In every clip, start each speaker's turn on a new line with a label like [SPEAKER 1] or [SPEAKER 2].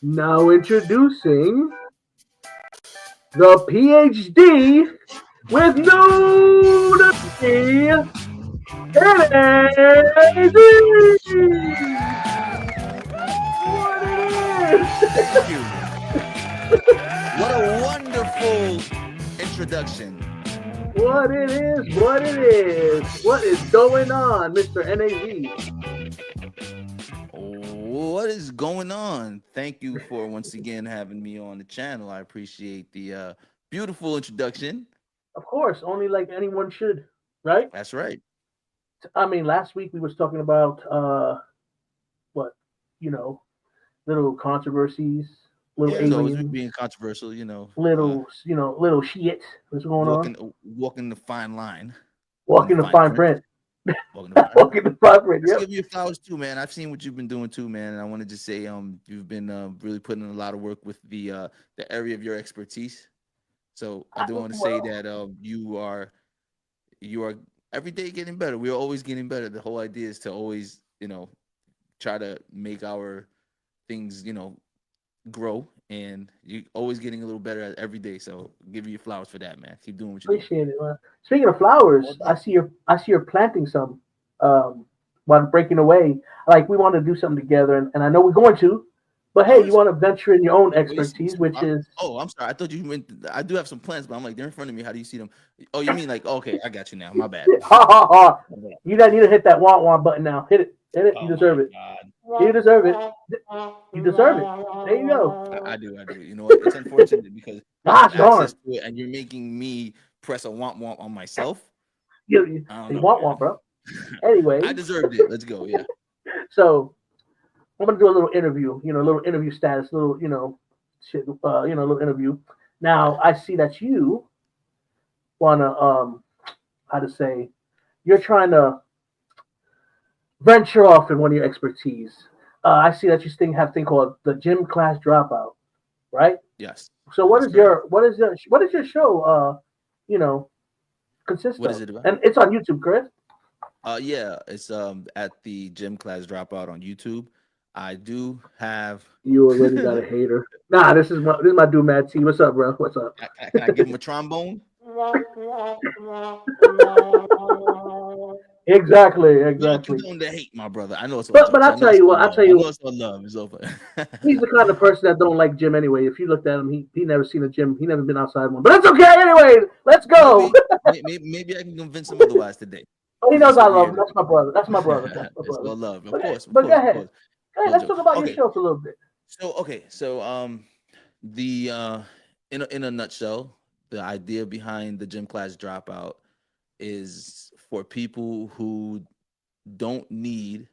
[SPEAKER 1] Now introducing the PhD with no degree, NAD. What it
[SPEAKER 2] Thank you. What a wonderful introduction.
[SPEAKER 1] what it is, what it is. What is going on, Mr. NAZ?
[SPEAKER 2] What is going on? Thank you for once again having me on the channel. I appreciate the beautiful introduction.
[SPEAKER 1] Of course, only like anyone should, right?
[SPEAKER 2] That's right.
[SPEAKER 1] I mean, last week we was talking about what, you know, little controversies, little
[SPEAKER 2] Yeah, it's always
[SPEAKER 1] aliens,
[SPEAKER 2] being controversial,
[SPEAKER 1] little shit. What's going on?
[SPEAKER 2] walking the fine line, walking the
[SPEAKER 1] Walking the
[SPEAKER 2] fine
[SPEAKER 1] fine
[SPEAKER 2] print,
[SPEAKER 1] print.
[SPEAKER 2] walking the fine print.
[SPEAKER 1] Walking the fine print.
[SPEAKER 2] Let's
[SPEAKER 1] Yep.
[SPEAKER 2] give you flowers too, man. I've seen what you've been doing too, man. And I wanted to say, you've been really putting in a lot of work with the area of your expertise. So I do want to say
[SPEAKER 1] Well,
[SPEAKER 2] that you are every day getting better. We're always getting better. The whole idea is to always, try to make our things, grow, and you always getting a little better every day. So give you your flowers for that, man. Keep doing what you're doing.
[SPEAKER 1] appreciate it. Speaking of
[SPEAKER 2] All
[SPEAKER 1] flowers,
[SPEAKER 2] day.
[SPEAKER 1] I see you're planting some. Um, while breaking away, like we want to do something together, and I know we're going to. But hey,
[SPEAKER 2] Oh,
[SPEAKER 1] you
[SPEAKER 2] it's
[SPEAKER 1] want to venture in your own
[SPEAKER 2] wait,
[SPEAKER 1] expertise, which is
[SPEAKER 2] oh, I'm sorry. I thought you meant I do have some plans, but I'm like they're in front of me. How do you see them? Oh, you mean like okay? I got you now. My bad.
[SPEAKER 1] ha ha ha.
[SPEAKER 2] My bad.
[SPEAKER 1] You got need to hit that want button now. Hit it. Hit it. You
[SPEAKER 2] Oh
[SPEAKER 1] deserve
[SPEAKER 2] my
[SPEAKER 1] it.
[SPEAKER 2] god.
[SPEAKER 1] You deserve it. You deserve it. There you go.
[SPEAKER 2] I do. I do. You know what? It's unfortunate because I have
[SPEAKER 1] Gosh
[SPEAKER 2] access
[SPEAKER 1] darn.
[SPEAKER 2] to it, and you're making me press a womp on myself. I don't
[SPEAKER 1] You
[SPEAKER 2] know,
[SPEAKER 1] want,
[SPEAKER 2] man.
[SPEAKER 1] bro. Anyway,
[SPEAKER 2] I deserved it. Let's go. Yeah.
[SPEAKER 1] so I'm gonna do a little interview. A little interview status. Little, shit. A little interview. Now I see that you wanna how to say you're trying to venture off in one of your expertise. I see that you have a thing called the gym class dropout, right?
[SPEAKER 2] Yes.
[SPEAKER 1] So
[SPEAKER 2] That is correct.
[SPEAKER 1] what is your show? You know, consist
[SPEAKER 2] What is
[SPEAKER 1] of,
[SPEAKER 2] it about?
[SPEAKER 1] and it's on YouTube, correct?
[SPEAKER 2] Yeah, it's at the gym class dropout on YouTube. I do have.
[SPEAKER 1] You already got
[SPEAKER 2] can,
[SPEAKER 1] a hater. Nah, this is my dude, Mad T. What's up, bro? What's up?
[SPEAKER 2] can I give him a trombone?
[SPEAKER 1] Exactly,
[SPEAKER 2] We don't
[SPEAKER 1] exactly.
[SPEAKER 2] condone the hate, my brother. I know it's all
[SPEAKER 1] But
[SPEAKER 2] jokes.
[SPEAKER 1] I
[SPEAKER 2] I know
[SPEAKER 1] tell
[SPEAKER 2] it's
[SPEAKER 1] you
[SPEAKER 2] all
[SPEAKER 1] what, I
[SPEAKER 2] love.
[SPEAKER 1] tell
[SPEAKER 2] I
[SPEAKER 1] you
[SPEAKER 2] know
[SPEAKER 1] what,
[SPEAKER 2] it's all love. It's over.
[SPEAKER 1] he's the kind of person that don't like gym anyway. If you looked at him, he never seen a gym. He never been outside one. But that's okay. Anyway, let's go.
[SPEAKER 2] Maybe I can convince him otherweise today.
[SPEAKER 1] But he
[SPEAKER 2] He's
[SPEAKER 1] knows
[SPEAKER 2] just
[SPEAKER 1] I
[SPEAKER 2] a
[SPEAKER 1] love him.
[SPEAKER 2] weirdo.
[SPEAKER 1] That's my brother. That's my brother. That's my
[SPEAKER 2] It's
[SPEAKER 1] brother.
[SPEAKER 2] all love. Of
[SPEAKER 1] But
[SPEAKER 2] course, of
[SPEAKER 1] but
[SPEAKER 2] course,
[SPEAKER 1] go
[SPEAKER 2] of
[SPEAKER 1] ahead.
[SPEAKER 2] course.
[SPEAKER 1] Go ahead.
[SPEAKER 2] All
[SPEAKER 1] Let's talk
[SPEAKER 2] jokes.
[SPEAKER 1] about your
[SPEAKER 2] Okay.
[SPEAKER 1] show for a little bit.
[SPEAKER 2] So the in a nutshell, the idea behind the gym class dropout is for people who don't need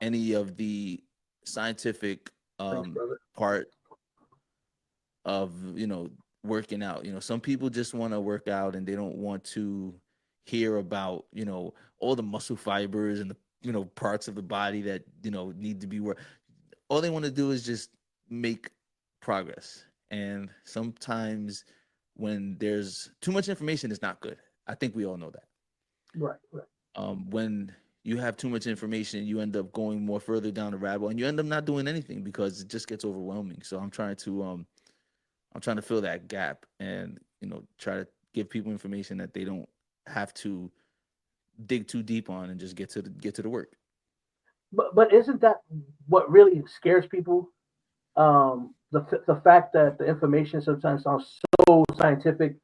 [SPEAKER 2] any of the scientific
[SPEAKER 1] Thanks, brother.
[SPEAKER 2] part of working out. Some people just want to work out and they don't want to hear about all the muscle fibers and the parts of the body that need to be worked. All they want to do is just make progress. And sometimes when there's too much information, it's not good. I think we all know that.
[SPEAKER 1] Right, right.
[SPEAKER 2] When you have too much information, you end up going more further down the rabbit hole, and you end up not doing anything because it just gets overwhelming. So I'm trying to fill that gap and try to give people information that they don't have to dig too deep on and just get to the work.
[SPEAKER 1] But isn't that what really scares people? The fact that the information sometimes sounds so scientific,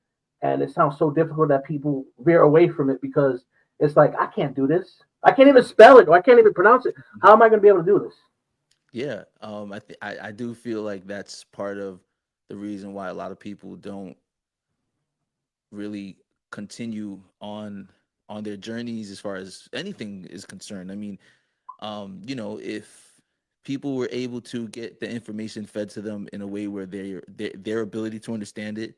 [SPEAKER 1] and it sounds so difficult that people veer away from it because it's like I can't do this. I can't even spell it or I can't even pronounce it. How am I going to be able to do this?
[SPEAKER 2] Yeah, I do feel like that's part of the reason why a lot of people don't really continue on their journeys as far as anything is concerned. I mean, if people were able to get the information fed to them in a way where their ability to understand it,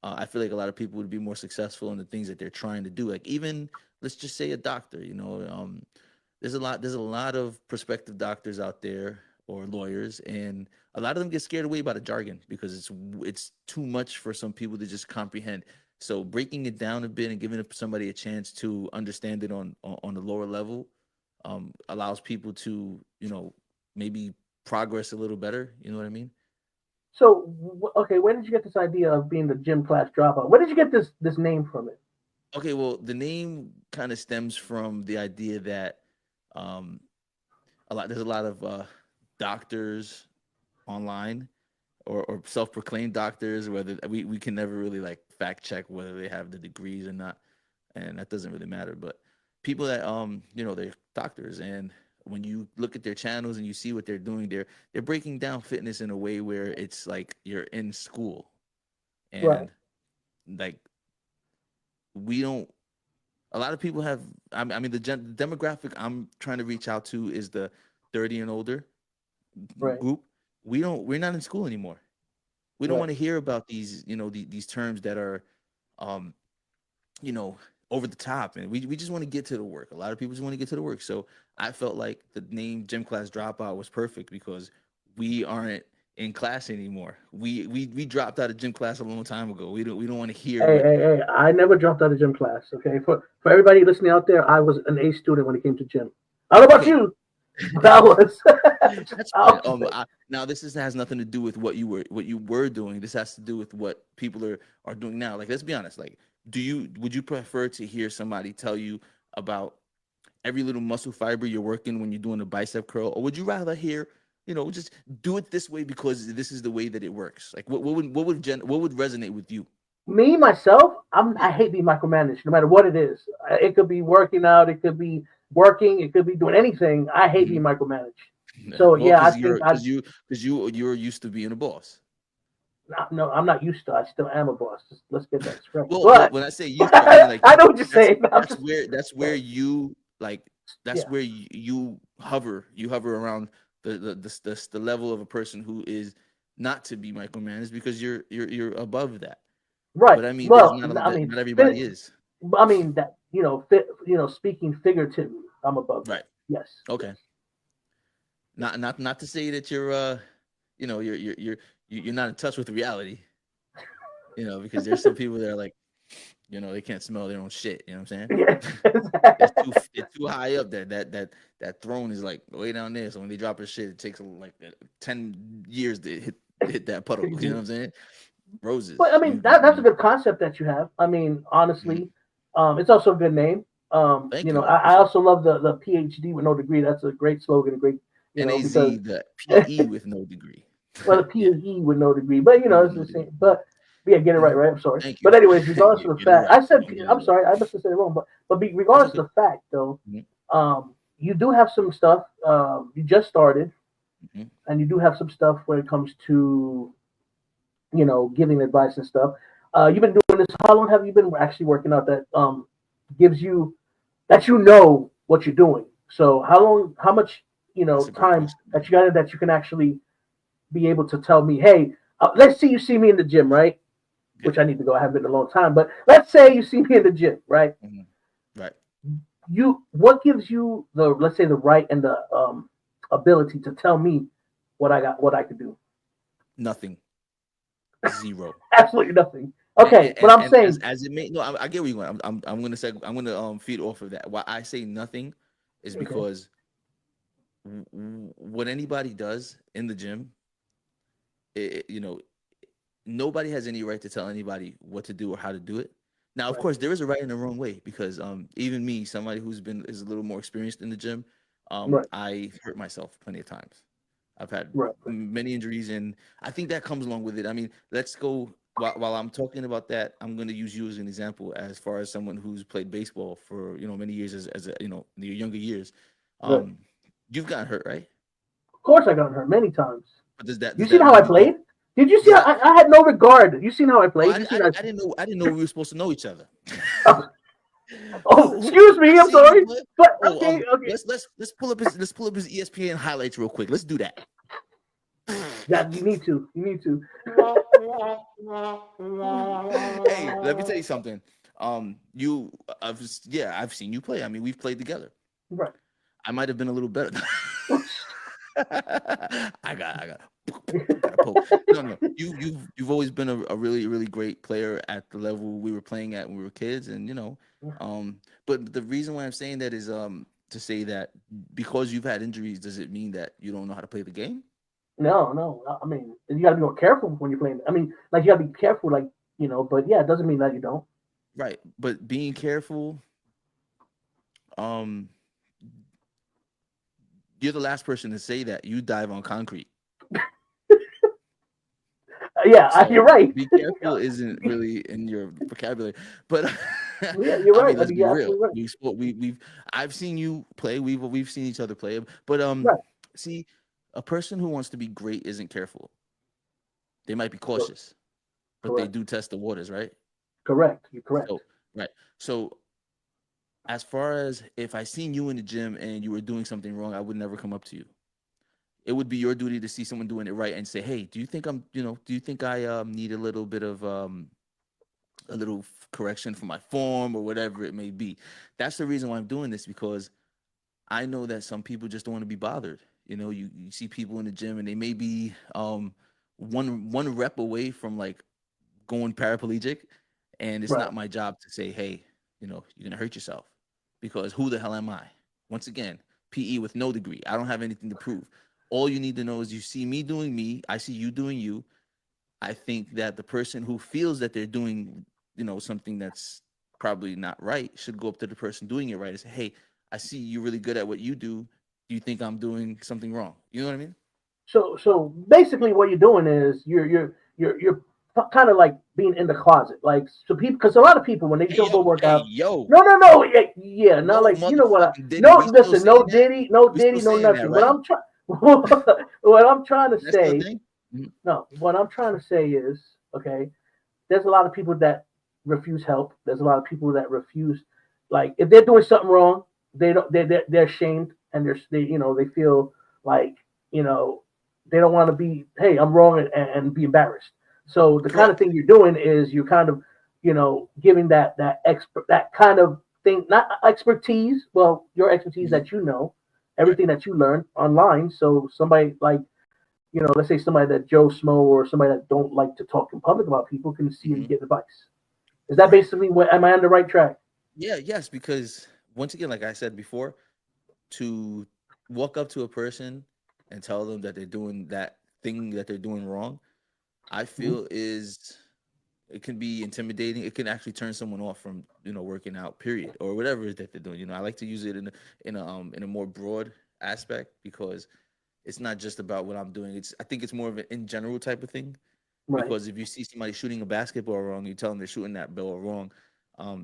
[SPEAKER 2] I feel like a lot of people would be more successful in the things that they're trying to do. Like even let's just say a doctor, there's a lot of prospective doctors out there or lawyers, and a lot of them get scared away by the jargon because it's too much for some people to just comprehend. So breaking it down a bit and giving somebody a chance to understand it on the lower level allows people to maybe progress a little better. You know what I mean?
[SPEAKER 1] So, okay, where did you get this idea of being the gym class dropout? Where did you get this name from it?
[SPEAKER 2] Okay, well, the name kind of stems from the idea that um, there's a lot of doctors online or self-proclaimed doctors, whether we can never really like fact check whether they have the degrees or not, and that doesn't really matter. But people that they're doctors, and when you look at their channels and you see what they're doing, they're breaking down fitness in a way where it's like you're in school,
[SPEAKER 1] Right.
[SPEAKER 2] and like we don't. A lot of people have. I mean, the demographic I'm trying to reach out to is the 30 and older
[SPEAKER 1] Right.
[SPEAKER 2] group. We're not in school anymore. We don't
[SPEAKER 1] Right.
[SPEAKER 2] want to hear about these, these terms that are, um, over the top, and we just want to get to the work. A lot of people just want to get to the work. So I felt like the name Gym Class Dropout was perfect because we aren't in class anymore. We dropped out of gym class a long time ago. We don't want to hear
[SPEAKER 1] Hey,
[SPEAKER 2] what.
[SPEAKER 1] hey, hey! I never dropped out of gym class. Okay, for everybody listening out there, I was an A student when it came to gym. I don't know about
[SPEAKER 2] Okay,
[SPEAKER 1] you, but I was.
[SPEAKER 2] that's fine.
[SPEAKER 1] I'll just say,
[SPEAKER 2] Now has nothing to do with what you were doing. This has to do with what people are doing now. Like, let's be honest. Like, would you prefer to hear somebody tell you about every little muscle fiber you're working when you're doing a bicep curl, or would you rather hear, just do it this way because this is the way that it works? Like, what would resonate with you?
[SPEAKER 1] me myself, I
[SPEAKER 2] Yeah.
[SPEAKER 1] hate being micromanaged, no matter what it is. It could be working out, it could be working, it could be doing anything. I hate being
[SPEAKER 2] Mhm.
[SPEAKER 1] micromanaged.
[SPEAKER 2] Yeah.
[SPEAKER 1] So
[SPEAKER 2] Well,
[SPEAKER 1] yeah, I think I
[SPEAKER 2] you're used to being a boss.
[SPEAKER 1] no, I'm not used to. I still am a boss. Just, let's get that straight.
[SPEAKER 2] Well,
[SPEAKER 1] But
[SPEAKER 2] when I say used to, I mean like
[SPEAKER 1] I know what you're
[SPEAKER 2] that's
[SPEAKER 1] saying. I'm
[SPEAKER 2] that's
[SPEAKER 1] just
[SPEAKER 2] where that's where you like that's
[SPEAKER 1] yeah,
[SPEAKER 2] where you hover. You hover around the level of a person who is not to be micromanaged because you're above that.
[SPEAKER 1] right.
[SPEAKER 2] But I mean, there's
[SPEAKER 1] Well,
[SPEAKER 2] not
[SPEAKER 1] I mean,
[SPEAKER 2] not everybody is.
[SPEAKER 1] I mean that speaking figuratively, I'm above
[SPEAKER 2] Right.
[SPEAKER 1] that. Yes, yes.
[SPEAKER 2] Okay. Not to say that you're not in touch with reality. Because there's some people that are like, they can't smell their own shit. You know what I'm saying?
[SPEAKER 1] Yeah.
[SPEAKER 2] It's too high up there. That throne is like way down there. So when they drop their shit, it takes like 10 years to hit that puddle. You know what I'm saying?
[SPEAKER 1] But
[SPEAKER 2] Roses.
[SPEAKER 1] I mean that's a good concept that you have. I mean,
[SPEAKER 2] Mhm.
[SPEAKER 1] honestly, it's also a good name.
[SPEAKER 2] Thank you. I
[SPEAKER 1] I
[SPEAKER 2] appreciate
[SPEAKER 1] also love the PhD with no degree. That's a great slogan, great,
[SPEAKER 2] it. NAZ,
[SPEAKER 1] because
[SPEAKER 2] the PE with no degree.
[SPEAKER 1] well, the
[SPEAKER 2] Yeah,
[SPEAKER 1] PhD with no degree, but
[SPEAKER 2] PE with
[SPEAKER 1] it's
[SPEAKER 2] no
[SPEAKER 1] the
[SPEAKER 2] degree.
[SPEAKER 1] same. But yeah, get it right,
[SPEAKER 2] Mhm.
[SPEAKER 1] right. I'm sorry,
[SPEAKER 2] Thank you.
[SPEAKER 1] but anyways, regardless of the
[SPEAKER 2] Get it
[SPEAKER 1] fact,
[SPEAKER 2] right.
[SPEAKER 1] I said
[SPEAKER 2] You get it
[SPEAKER 1] I'm
[SPEAKER 2] right.
[SPEAKER 1] sorry, I must have said it wrong, but
[SPEAKER 2] That's
[SPEAKER 1] regardless
[SPEAKER 2] okay.
[SPEAKER 1] of the fact though,
[SPEAKER 2] Mhm.
[SPEAKER 1] you do have some stuff. You just started,
[SPEAKER 2] Mhm.
[SPEAKER 1] and you do have some stuff when it comes to giving advice and stuff. You've been doing this. How long have you been actually working out that gives you that what you're doing? So how long, how much
[SPEAKER 2] That's a great
[SPEAKER 1] time
[SPEAKER 2] question,
[SPEAKER 1] that
[SPEAKER 2] man.
[SPEAKER 1] that you can actually be able to tell me, hey, let's say you see me in the gym, right?
[SPEAKER 2] Yeah.
[SPEAKER 1] Which I need to go. I haven't been in a long time, but let's say you see me in the gym, right?
[SPEAKER 2] Mhm. Right.
[SPEAKER 1] What gives you the let's say the right and the ability to tell me what I could do?
[SPEAKER 2] Nothing. Zero.
[SPEAKER 1] Absolutely nothing.
[SPEAKER 2] and,
[SPEAKER 1] Okay, but
[SPEAKER 2] and,
[SPEAKER 1] I'm
[SPEAKER 2] and as
[SPEAKER 1] saying
[SPEAKER 2] as it may no, I get where you're going. I'm gonna feed off of that. Why I say nothing is
[SPEAKER 1] okay,
[SPEAKER 2] because what anybody does in the gym, nobody has any right to tell anybody what to do or how to do it. Now, of
[SPEAKER 1] right,
[SPEAKER 2] course, there is a right and a wrong way because even me, somebody is a little more experienced in the gym,
[SPEAKER 1] right,
[SPEAKER 2] I hurt myself plenty of times. I've had
[SPEAKER 1] right, right.
[SPEAKER 2] many injuries, and I think that comes along with it. I mean, let's go. While I'm talking about that, I'm going to use you as an example, as far as someone who's played baseball for many years, as in your younger years.
[SPEAKER 1] Right.
[SPEAKER 2] Um, you've gotten hurt, right?
[SPEAKER 1] Of course, I got hurt many times.
[SPEAKER 2] But does that
[SPEAKER 1] You
[SPEAKER 2] does
[SPEAKER 1] seen
[SPEAKER 2] that
[SPEAKER 1] how I
[SPEAKER 2] mean you don't?
[SPEAKER 1] played? Did you see?
[SPEAKER 2] Does that?
[SPEAKER 1] I had no regard. You seen how I
[SPEAKER 2] Oh,
[SPEAKER 1] played? You seen
[SPEAKER 2] I didn't know we were supposed to know each other.
[SPEAKER 1] oh, excuse
[SPEAKER 2] I
[SPEAKER 1] me. I'm
[SPEAKER 2] see you
[SPEAKER 1] sorry.
[SPEAKER 2] play.
[SPEAKER 1] But
[SPEAKER 2] Oh,
[SPEAKER 1] okay, okay.
[SPEAKER 2] let's pull up his ESPN highlights real quick. Let's do that.
[SPEAKER 1] Yeah, you need to. You need to.
[SPEAKER 2] Hey, let me tell you something. I've seen you play. I mean, we've played together.
[SPEAKER 1] Right.
[SPEAKER 2] I might have been a little better. I got a poke. No, no. You've always been a really really great player at the level we were playing at when we were kids, and but the reason why I'm saying that is to say that because you've had injuries, does it mean that you don't know how to play the game?
[SPEAKER 1] No. I mean, you got to be more careful when you're playing. I mean, like you got to be careful, like But yeah, it doesn't mean that you don't.
[SPEAKER 2] Right. But being careful, um, you're the last person to say that. You dive on concrete.
[SPEAKER 1] Yeah, you're
[SPEAKER 2] So
[SPEAKER 1] right.
[SPEAKER 2] be careful isn't really in your vocabulary. But
[SPEAKER 1] Yeah, you're
[SPEAKER 2] I
[SPEAKER 1] right.
[SPEAKER 2] mean,
[SPEAKER 1] I
[SPEAKER 2] let's
[SPEAKER 1] mean,
[SPEAKER 2] be
[SPEAKER 1] you're
[SPEAKER 2] real.
[SPEAKER 1] absolutely right.
[SPEAKER 2] We've I've seen you play. We've seen each other play. But
[SPEAKER 1] Right.
[SPEAKER 2] see, a person who wants to be great isn't careful. They might be
[SPEAKER 1] Cor-
[SPEAKER 2] cautious, but they
[SPEAKER 1] Correct.
[SPEAKER 2] do test the waters, right?
[SPEAKER 1] Correct. You're correct.
[SPEAKER 2] So right. So as far as if I seen you in the gym and you were doing something wrong, I would never come up to you. It would be your duty to see someone doing it right and say, "Hey, do you think do you think I need a little bit of a little correction for my form or whatever it may be?" That's the reason why I'm doing this, because I know that some people just don't want to be bothered. You see people in the gym and they may be one rep away from like going paraplegic, and it's
[SPEAKER 1] Right.
[SPEAKER 2] not my job to say, "Hey, you're gonna hurt yourself," because who the hell am I? Once again, PE with no degree. I don't have anything to prove. All you need to know is you see me doing me, I see you doing you. I think that the person who feels that they're doing, something that's probably not right should go up to the person doing it right and say, "Hey, I see you're really good at what you do. Do you think I'm doing something wrong?" You know what I mean?
[SPEAKER 1] So basically, what you're doing is you're kind of like being in the closet, like so people, because a lot of people when they
[SPEAKER 2] Hey
[SPEAKER 1] go
[SPEAKER 2] yo,
[SPEAKER 1] work
[SPEAKER 2] hey
[SPEAKER 1] out.
[SPEAKER 2] yo,
[SPEAKER 1] No, yeah, not
[SPEAKER 2] no
[SPEAKER 1] like what I
[SPEAKER 2] motherfucking Diddy.
[SPEAKER 1] no
[SPEAKER 2] We still
[SPEAKER 1] listen,
[SPEAKER 2] saying that?
[SPEAKER 1] no
[SPEAKER 2] We still
[SPEAKER 1] Diddy, no
[SPEAKER 2] saying that,
[SPEAKER 1] nothing. What
[SPEAKER 2] right?
[SPEAKER 1] I'm trying, what I'm trying to
[SPEAKER 2] That's still a
[SPEAKER 1] say,
[SPEAKER 2] thing. Mhm.
[SPEAKER 1] no, what I'm trying to say is, okay, there's a lot of people that refuse help. There's a lot of people that refuse, like if they're doing something wrong, they don't, they're ashamed and they feel like you know they don't want to be, hey, I'm wrong and be embarrassed. So the kind of
[SPEAKER 2] Correct.
[SPEAKER 1] thing you're doing is you're kind of giving that kind of thing, not expertise. Well, your expertise
[SPEAKER 2] Mhm.
[SPEAKER 1] that
[SPEAKER 2] Right.
[SPEAKER 1] everything that you learn online. So somebody like let's say somebody that Joe Smo or somebody that don't like to talk in public about people can see and
[SPEAKER 2] Hmm.
[SPEAKER 1] get advice. Is that
[SPEAKER 2] Right.
[SPEAKER 1] basically what? Am I on the right track?
[SPEAKER 2] Yeah. Yes. Because once again, like I said before, to walk up to a person and tell them that they're doing that thing that they're doing wrong, I
[SPEAKER 1] Mm-hmm.
[SPEAKER 2] feel is it can be intimidating. It can actually turn someone off from working out, period, or whatever it is that they're doing. I like to use it in a more broad aspect, because it's not just about what I'm doing. I think it's more of an in general type of thing.
[SPEAKER 1] Right,
[SPEAKER 2] Because if you see somebody shooting a basketball wrong, you tell them they're shooting that ball wrong.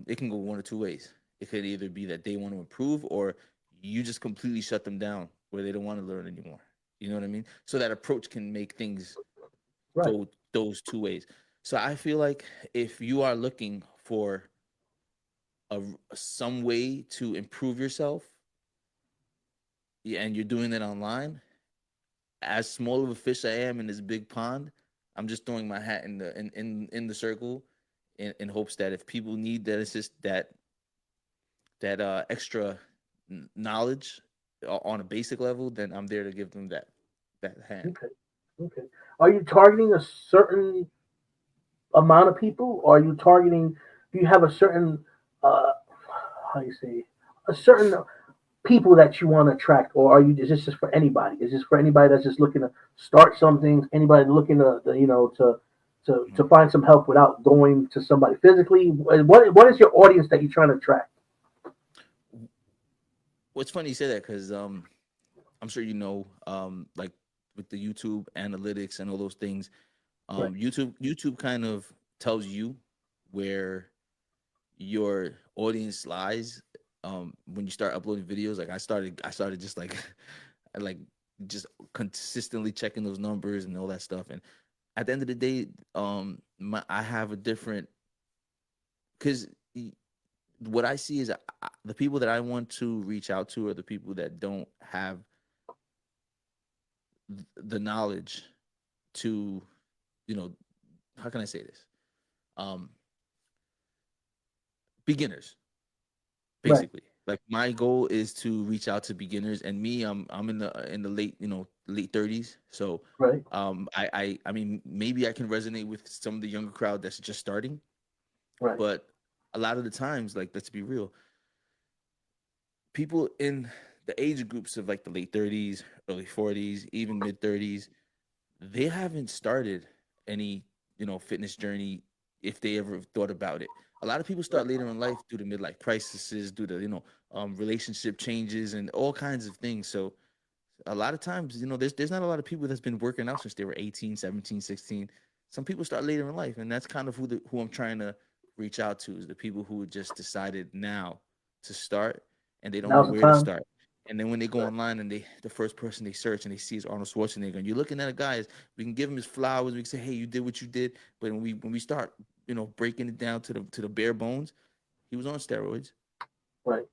[SPEAKER 2] It can go one or two ways. It could either be that they want to improve, or you just completely shut them down where they don't want to learn anymore. You know what I mean? So that approach can make things
[SPEAKER 1] right.
[SPEAKER 2] go those two ways. So I feel like if you are looking for some way to improve yourself, yeah, and you're doing it online, as small of a fish I am in this big pond, I'm just throwing my hat in the circle, in hopes that if people need that assist that extra knowledge on a basic level, then I'm there to give them that hand.
[SPEAKER 1] Okay, okay. Are you targeting a certain amount of people? Or are you targeting? Do you have a certain how do you say a certain people that you want to attract, or are you is this just for anybody? Is this for anybody that's just looking to start something? Anybody looking to
[SPEAKER 2] Mhm.
[SPEAKER 1] find some help without going to somebody physically? What is your audience that you're trying to attract?
[SPEAKER 2] What's funny you say that, because I'm sure like with the YouTube analytics and all those things,
[SPEAKER 1] Right,
[SPEAKER 2] YouTube kind of tells you where your audience lies when you start uploading videos. Like I started just like like just consistently checking those numbers and all that stuff. And at the end of the day, I have a different, because what I see is the people that I want to reach out to are the people that don't have the knowledge to, you know how can I say this, um beginners,
[SPEAKER 1] right,
[SPEAKER 2] basically. Like my goal is to reach out to beginners, and me, I'm in the late, late 30s. So
[SPEAKER 1] right,
[SPEAKER 2] I mean, maybe I can resonate with some of the younger crowd that's just starting.
[SPEAKER 1] right,
[SPEAKER 2] But a lot of the times, like, let's be real, people in the age groups of like the late 30s, early 40s, even mid 30s, they haven't started any, fitness journey if they ever thought about it. A lot of people
[SPEAKER 1] Right.
[SPEAKER 2] start later in life due to midlife crises, due to, relationship changes and all kinds of things. So a lot of times, there's not a lot of people that's been working out since they were 18, 17, 16. Some people start later in life, and that's kind of who I'm trying to reach out to, is the people who just decided now to start and they don't know
[SPEAKER 1] Now's the
[SPEAKER 2] where to
[SPEAKER 1] time.
[SPEAKER 2] start. And then when they go
[SPEAKER 1] Right.
[SPEAKER 2] online and the first person they search and they see is Arnold Schwarzenegger, and you're looking at a guy, we can give him his flowers, we can say, hey, you did what you did. But when we start, breaking it down to the bare bones, he was on steroids.
[SPEAKER 1] Right.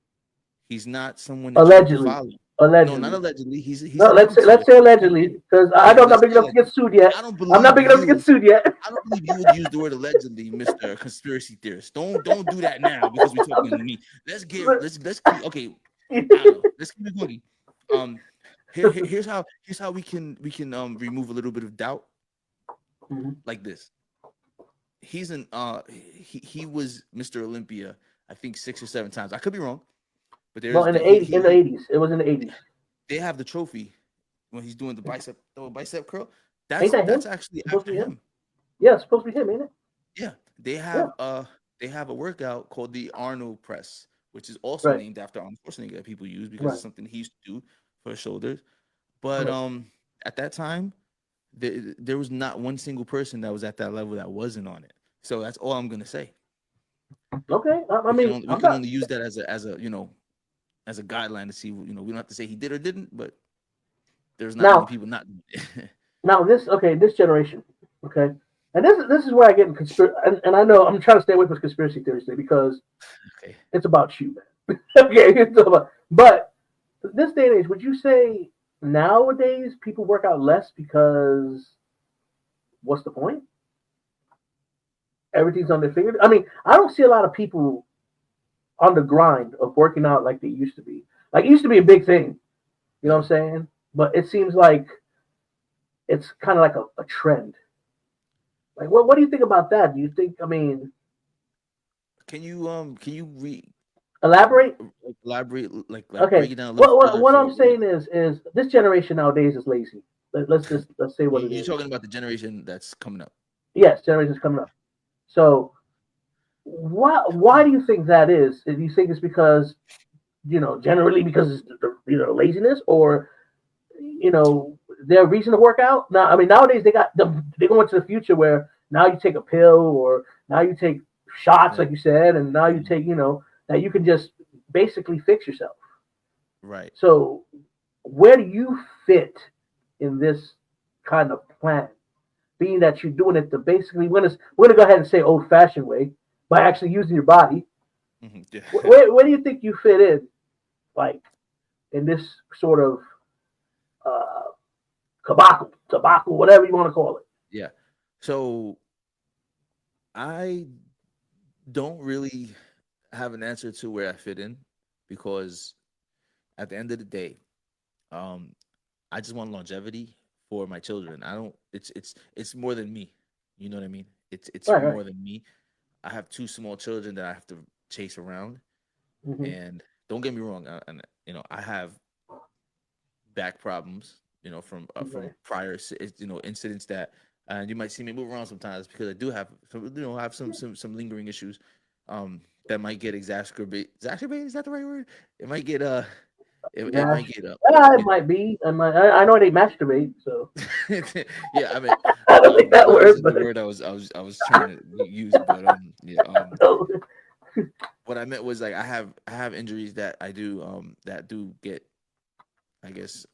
[SPEAKER 2] He's not someone that you need to
[SPEAKER 1] Allegedly.
[SPEAKER 2] follow. No, not
[SPEAKER 1] Allegedly.
[SPEAKER 2] allegedly. He's
[SPEAKER 1] No,
[SPEAKER 2] admitted to
[SPEAKER 1] let's
[SPEAKER 2] it.
[SPEAKER 1] say
[SPEAKER 2] He,
[SPEAKER 1] allegedly because I
[SPEAKER 2] yeah,
[SPEAKER 1] know I'm not
[SPEAKER 2] let's
[SPEAKER 1] big
[SPEAKER 2] say
[SPEAKER 1] enough to get
[SPEAKER 2] allegedly.
[SPEAKER 1] sued yet.
[SPEAKER 2] I don't
[SPEAKER 1] I'm not
[SPEAKER 2] believe
[SPEAKER 1] big enough to get
[SPEAKER 2] you.
[SPEAKER 1] sued yet.
[SPEAKER 2] I don't believe you would use the word allegedly, Mister Conspiracy Theorist. Don't do that now because we're talking to me. Let's keep okay. I don't know. Let's keep it going. Um, here's how we can remove a little bit of doubt
[SPEAKER 1] Mhm.
[SPEAKER 2] like this. He was Mr. Olympia, I think 6 or 7 times. I could be wrong, but
[SPEAKER 1] Well,
[SPEAKER 2] there's
[SPEAKER 1] in
[SPEAKER 2] the,
[SPEAKER 1] the eighty, in the
[SPEAKER 2] he
[SPEAKER 1] '80s, it was in the '80s.
[SPEAKER 2] they have the trophy when he's doing the bicep curl.
[SPEAKER 1] Ain't
[SPEAKER 2] That's
[SPEAKER 1] that him?
[SPEAKER 2] that's actually
[SPEAKER 1] Supposed to
[SPEAKER 2] after
[SPEAKER 1] be him.
[SPEAKER 2] him.
[SPEAKER 1] Yeah, it's supposed to be him, ain't it?
[SPEAKER 2] Yeah, they
[SPEAKER 1] Yeah.
[SPEAKER 2] have a workout called the Arnold press, which is also
[SPEAKER 1] Right.
[SPEAKER 2] named after Arnold Schwarzenegger that people use because
[SPEAKER 1] Right.
[SPEAKER 2] it's something he used to do for his shoulders. But
[SPEAKER 1] Right.
[SPEAKER 2] at that time, there was not one single person that was at that level that wasn't on it. So that's all I'm gonna say.
[SPEAKER 1] Okay. I
[SPEAKER 2] We can
[SPEAKER 1] mean,
[SPEAKER 2] only we
[SPEAKER 1] I'm
[SPEAKER 2] can
[SPEAKER 1] not
[SPEAKER 2] only use that as a guideline to see. We don't have to say he did or didn't, but there's not many
[SPEAKER 1] now.
[SPEAKER 2] people not doing it.
[SPEAKER 1] Now this okay. This generation. Okay. And this is where I get in conspiracy. And I know I'm trying to stay away from conspiracy theories today because
[SPEAKER 2] Okay.
[SPEAKER 1] it's about you, man. Okay. But this day and age, would you say nowadays people work out less because what's the point? Everything's on their fingers. I mean, I don't see a lot of people on the grind of working out like they used to be. Like it used to be a big thing, you know what
[SPEAKER 2] Mhm.
[SPEAKER 1] I'm saying? But it seems like it's kind of like a trend. Like, what do you think about that? Do you think? I mean,
[SPEAKER 2] Can you
[SPEAKER 1] elaborate.
[SPEAKER 2] elaborate, like
[SPEAKER 1] Okay.
[SPEAKER 2] break it down a little
[SPEAKER 1] What
[SPEAKER 2] further
[SPEAKER 1] what
[SPEAKER 2] for
[SPEAKER 1] I'm saying is this generation nowadays is lazy. Let's say what it
[SPEAKER 2] you're
[SPEAKER 1] is.
[SPEAKER 2] talking about the generation that's coming up.
[SPEAKER 1] Yes, generation's coming up. So why do you think that is? Do you think it's because generally because it's laziness, or their reason to work out? Now, I mean, nowadays they go into the future where now you take a pill or now you take shots,
[SPEAKER 2] Right.
[SPEAKER 1] like you said, and now you
[SPEAKER 2] Mhm.
[SPEAKER 1] take that you can just basically fix yourself.
[SPEAKER 2] Right.
[SPEAKER 1] So where do you fit in this kind of plan? Being that you're doing it the basically, we're gonna go ahead and say old fashioned way by actually using your body.
[SPEAKER 2] Yeah.
[SPEAKER 1] Where do you think you fit in, like in this sort of uh, tobacco, whatever you want to call it?
[SPEAKER 2] Yeah. So I don't really have an answer to where I fit in because at the end of the day, um, I just want longevity for my children. I don't. It's more than me. You know what I mean? It's
[SPEAKER 1] Right, right.
[SPEAKER 2] more than me. I have two small children that I have to chase around,
[SPEAKER 1] Hmm.
[SPEAKER 2] and don't get me wrong. And I have back problems. From
[SPEAKER 1] Right.
[SPEAKER 2] prior incidents that, and you might see me move around sometimes because I do have I have some lingering issues, that might get exacerbated. Is that the right word? It might get it
[SPEAKER 1] Gosh,
[SPEAKER 2] might get
[SPEAKER 1] it
[SPEAKER 2] you know
[SPEAKER 1] might be. I know they masturbate, so
[SPEAKER 2] yeah, I mean,
[SPEAKER 1] I don't think that
[SPEAKER 2] that
[SPEAKER 1] word,
[SPEAKER 2] wasn't the
[SPEAKER 1] but
[SPEAKER 2] word I was trying to use, but yeah, what I meant was like I have injuries that do get, I guess,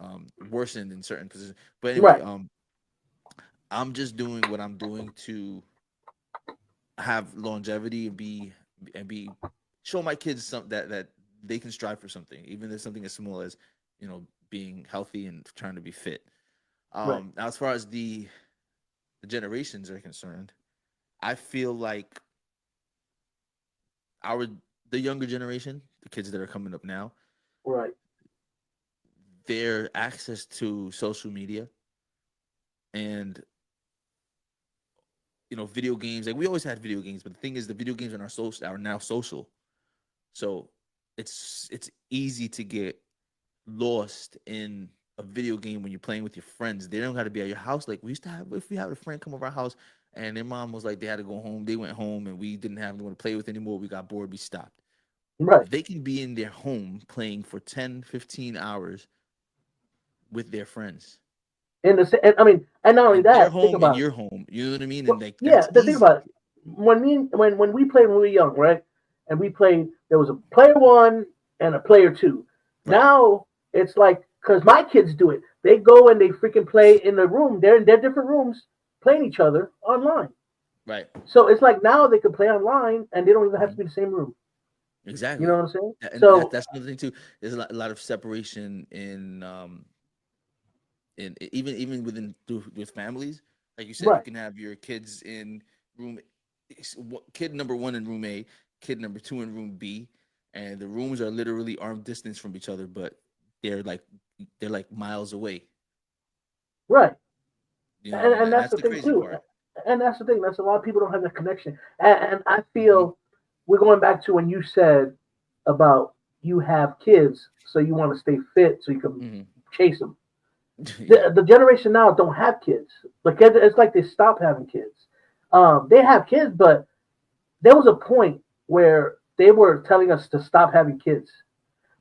[SPEAKER 2] worsened in certain positions. But anyway,
[SPEAKER 1] right,
[SPEAKER 2] I'm just doing what I'm doing to have longevity and be show my kids some that they can strive for something, even if something as small as being healthy and trying to be fit.
[SPEAKER 1] right,
[SPEAKER 2] Now, as far as the generations are concerned, I feel like our the younger generation, the kids that are coming up now,
[SPEAKER 1] right,
[SPEAKER 2] their access to social media and video games. Like we always had video games, but the thing is, the video games are now social. So it's easy to get lost in. a video game when you're playing with your friends. They don't got to be at your house. Like we used to have, if we had a friend come over our house and their mom was like they had to go home, they went home and we didn't have anyone to play with anymore. We got bored, we stopped.
[SPEAKER 1] Right.
[SPEAKER 2] They can be in their home playing for 10, 15 hours with their friends.
[SPEAKER 1] And I mean, and not only
[SPEAKER 2] And their
[SPEAKER 1] that, think
[SPEAKER 2] home and
[SPEAKER 1] about it.
[SPEAKER 2] your home. You know what I mean? And
[SPEAKER 1] Well,
[SPEAKER 2] like
[SPEAKER 1] yeah,
[SPEAKER 2] that's
[SPEAKER 1] the thing
[SPEAKER 2] easy.
[SPEAKER 1] about it, when we played when we were young, right? And we played, there was a player one and a player two.
[SPEAKER 2] Right.
[SPEAKER 1] Now it's like, because my kids do it, they go and they freaking play in the room. They're in their different rooms playing each other online.
[SPEAKER 2] Right.
[SPEAKER 1] So it's like now they can play online and they don't even have to
[SPEAKER 2] Mhm.
[SPEAKER 1] be in the same room. You know
[SPEAKER 2] Exactly.
[SPEAKER 1] what I'm saying?
[SPEAKER 2] And
[SPEAKER 1] So
[SPEAKER 2] that's another thing too. There's a lot of separation in even within with families. Like you said, you
[SPEAKER 1] right,
[SPEAKER 2] can have your kids in room kid number one in room A, kid number two in room B, and the rooms are literally arm distance from each other, but they're like they're like miles away.
[SPEAKER 1] right.
[SPEAKER 2] You know what I mean?
[SPEAKER 1] And
[SPEAKER 2] And
[SPEAKER 1] that's
[SPEAKER 2] that's
[SPEAKER 1] the
[SPEAKER 2] the
[SPEAKER 1] thing
[SPEAKER 2] crazy
[SPEAKER 1] too.
[SPEAKER 2] part.
[SPEAKER 1] And that's the thing. That's a lot of people don't have that connection. And I
[SPEAKER 2] Hmm.
[SPEAKER 1] feel we're going back to when you said about you have kids, so you want to stay fit, so you can
[SPEAKER 2] Hmm.
[SPEAKER 1] chase them.
[SPEAKER 2] Yeah.
[SPEAKER 1] The generation now don't have kids. Like it's like they stopped having kids. They have kids, but there was a point where they were telling us to stop having kids.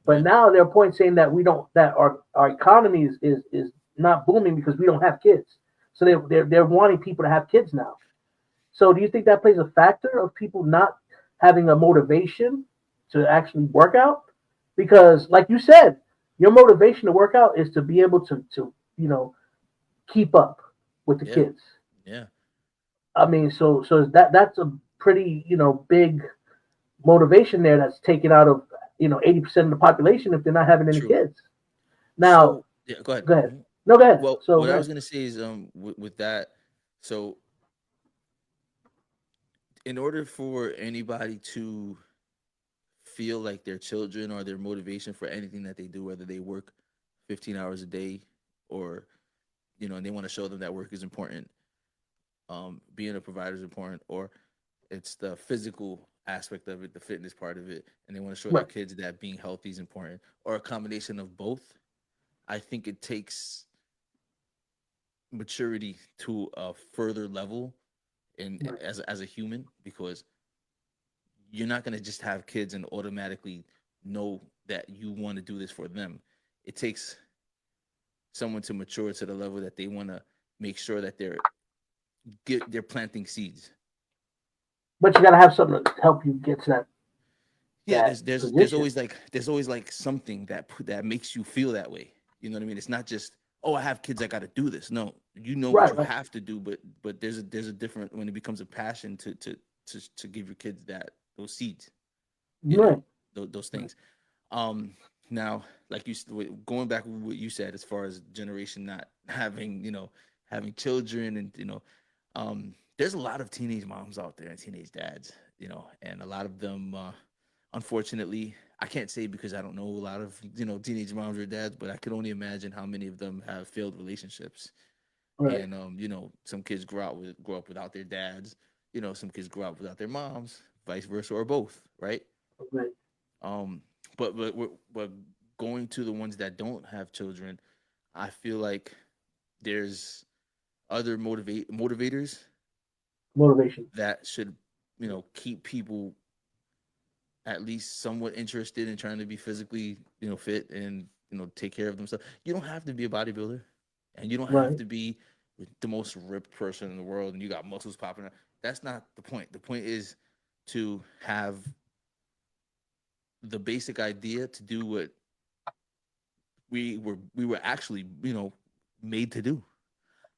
[SPEAKER 1] But
[SPEAKER 2] Right.
[SPEAKER 1] now there are points saying that we don't, that our economy is not booming because we don't have kids. So they're wanting people to have kids now. So do you think that plays a factor of people not having a motivation to actually work out? Because like you said, your motivation to work out is to be able to keep up with the
[SPEAKER 2] Yeah.
[SPEAKER 1] kids.
[SPEAKER 2] Yeah.
[SPEAKER 1] I mean, so that's a pretty big motivation there that's taken out of 80% of the population if they're not having any
[SPEAKER 2] True.
[SPEAKER 1] kids. Now,
[SPEAKER 2] So yeah, go ahead.
[SPEAKER 1] go ahead.
[SPEAKER 2] Mhm.
[SPEAKER 1] No, go ahead.
[SPEAKER 2] Well,
[SPEAKER 1] So
[SPEAKER 2] what
[SPEAKER 1] go
[SPEAKER 2] I was
[SPEAKER 1] ahead.
[SPEAKER 2] gonna say is with that, so in order for anybody to feel like their children or their motivation for anything that they do, whether they work 15 hours a day or and they want to show them that work is important, being a provider is important, or it's the physical aspect of it, the fitness part of it, and they want to show their
[SPEAKER 1] Right.
[SPEAKER 2] kids that being healthy is important, or a combination of both. I think it takes maturity to a further level in
[SPEAKER 1] Right.
[SPEAKER 2] as a human, because you're not going to just have kids and automatically know that you want to do this for them. It takes someone to mature to the level that they want to make sure that they're planting seeds.
[SPEAKER 1] But you got to have something to help you get to
[SPEAKER 2] Yeah,
[SPEAKER 1] that
[SPEAKER 2] there's
[SPEAKER 1] position.
[SPEAKER 2] always like something that makes you feel that way. You know what I mean? It's not just, oh, I have kids, I got to do this. No, you know what
[SPEAKER 1] Right.
[SPEAKER 2] you
[SPEAKER 1] Right.
[SPEAKER 2] have to do, but there's a different, when it becomes a passion to give your kids that those seeds, you know,
[SPEAKER 1] Right.
[SPEAKER 2] those
[SPEAKER 1] Right.
[SPEAKER 2] things. Um, Now, like going back with what you said, as far as generation not having, having children, and there's a lot of teenage moms out there and teenage dads, and a lot of them, unfortunately, I can't say because I don't know a lot of teenage moms or dads, but I could only imagine how many of them have failed relationships,
[SPEAKER 1] Right.
[SPEAKER 2] and some kids grow up without their dads, some kids grow up without their moms, vice versa, or both, right?
[SPEAKER 1] Right.
[SPEAKER 2] Um, but going to the ones that don't have children, I feel like there's other motivators
[SPEAKER 1] Motivation.
[SPEAKER 2] that should keep people at least somewhat interested in trying to be physically fit and take care of themselves. You don't have to be a bodybuilder, and you don't have
[SPEAKER 1] Right.
[SPEAKER 2] to be the most ripped person in the world and you got muscles popping out. That's not the point. The point is to have the basic idea to do what we were actually made to do.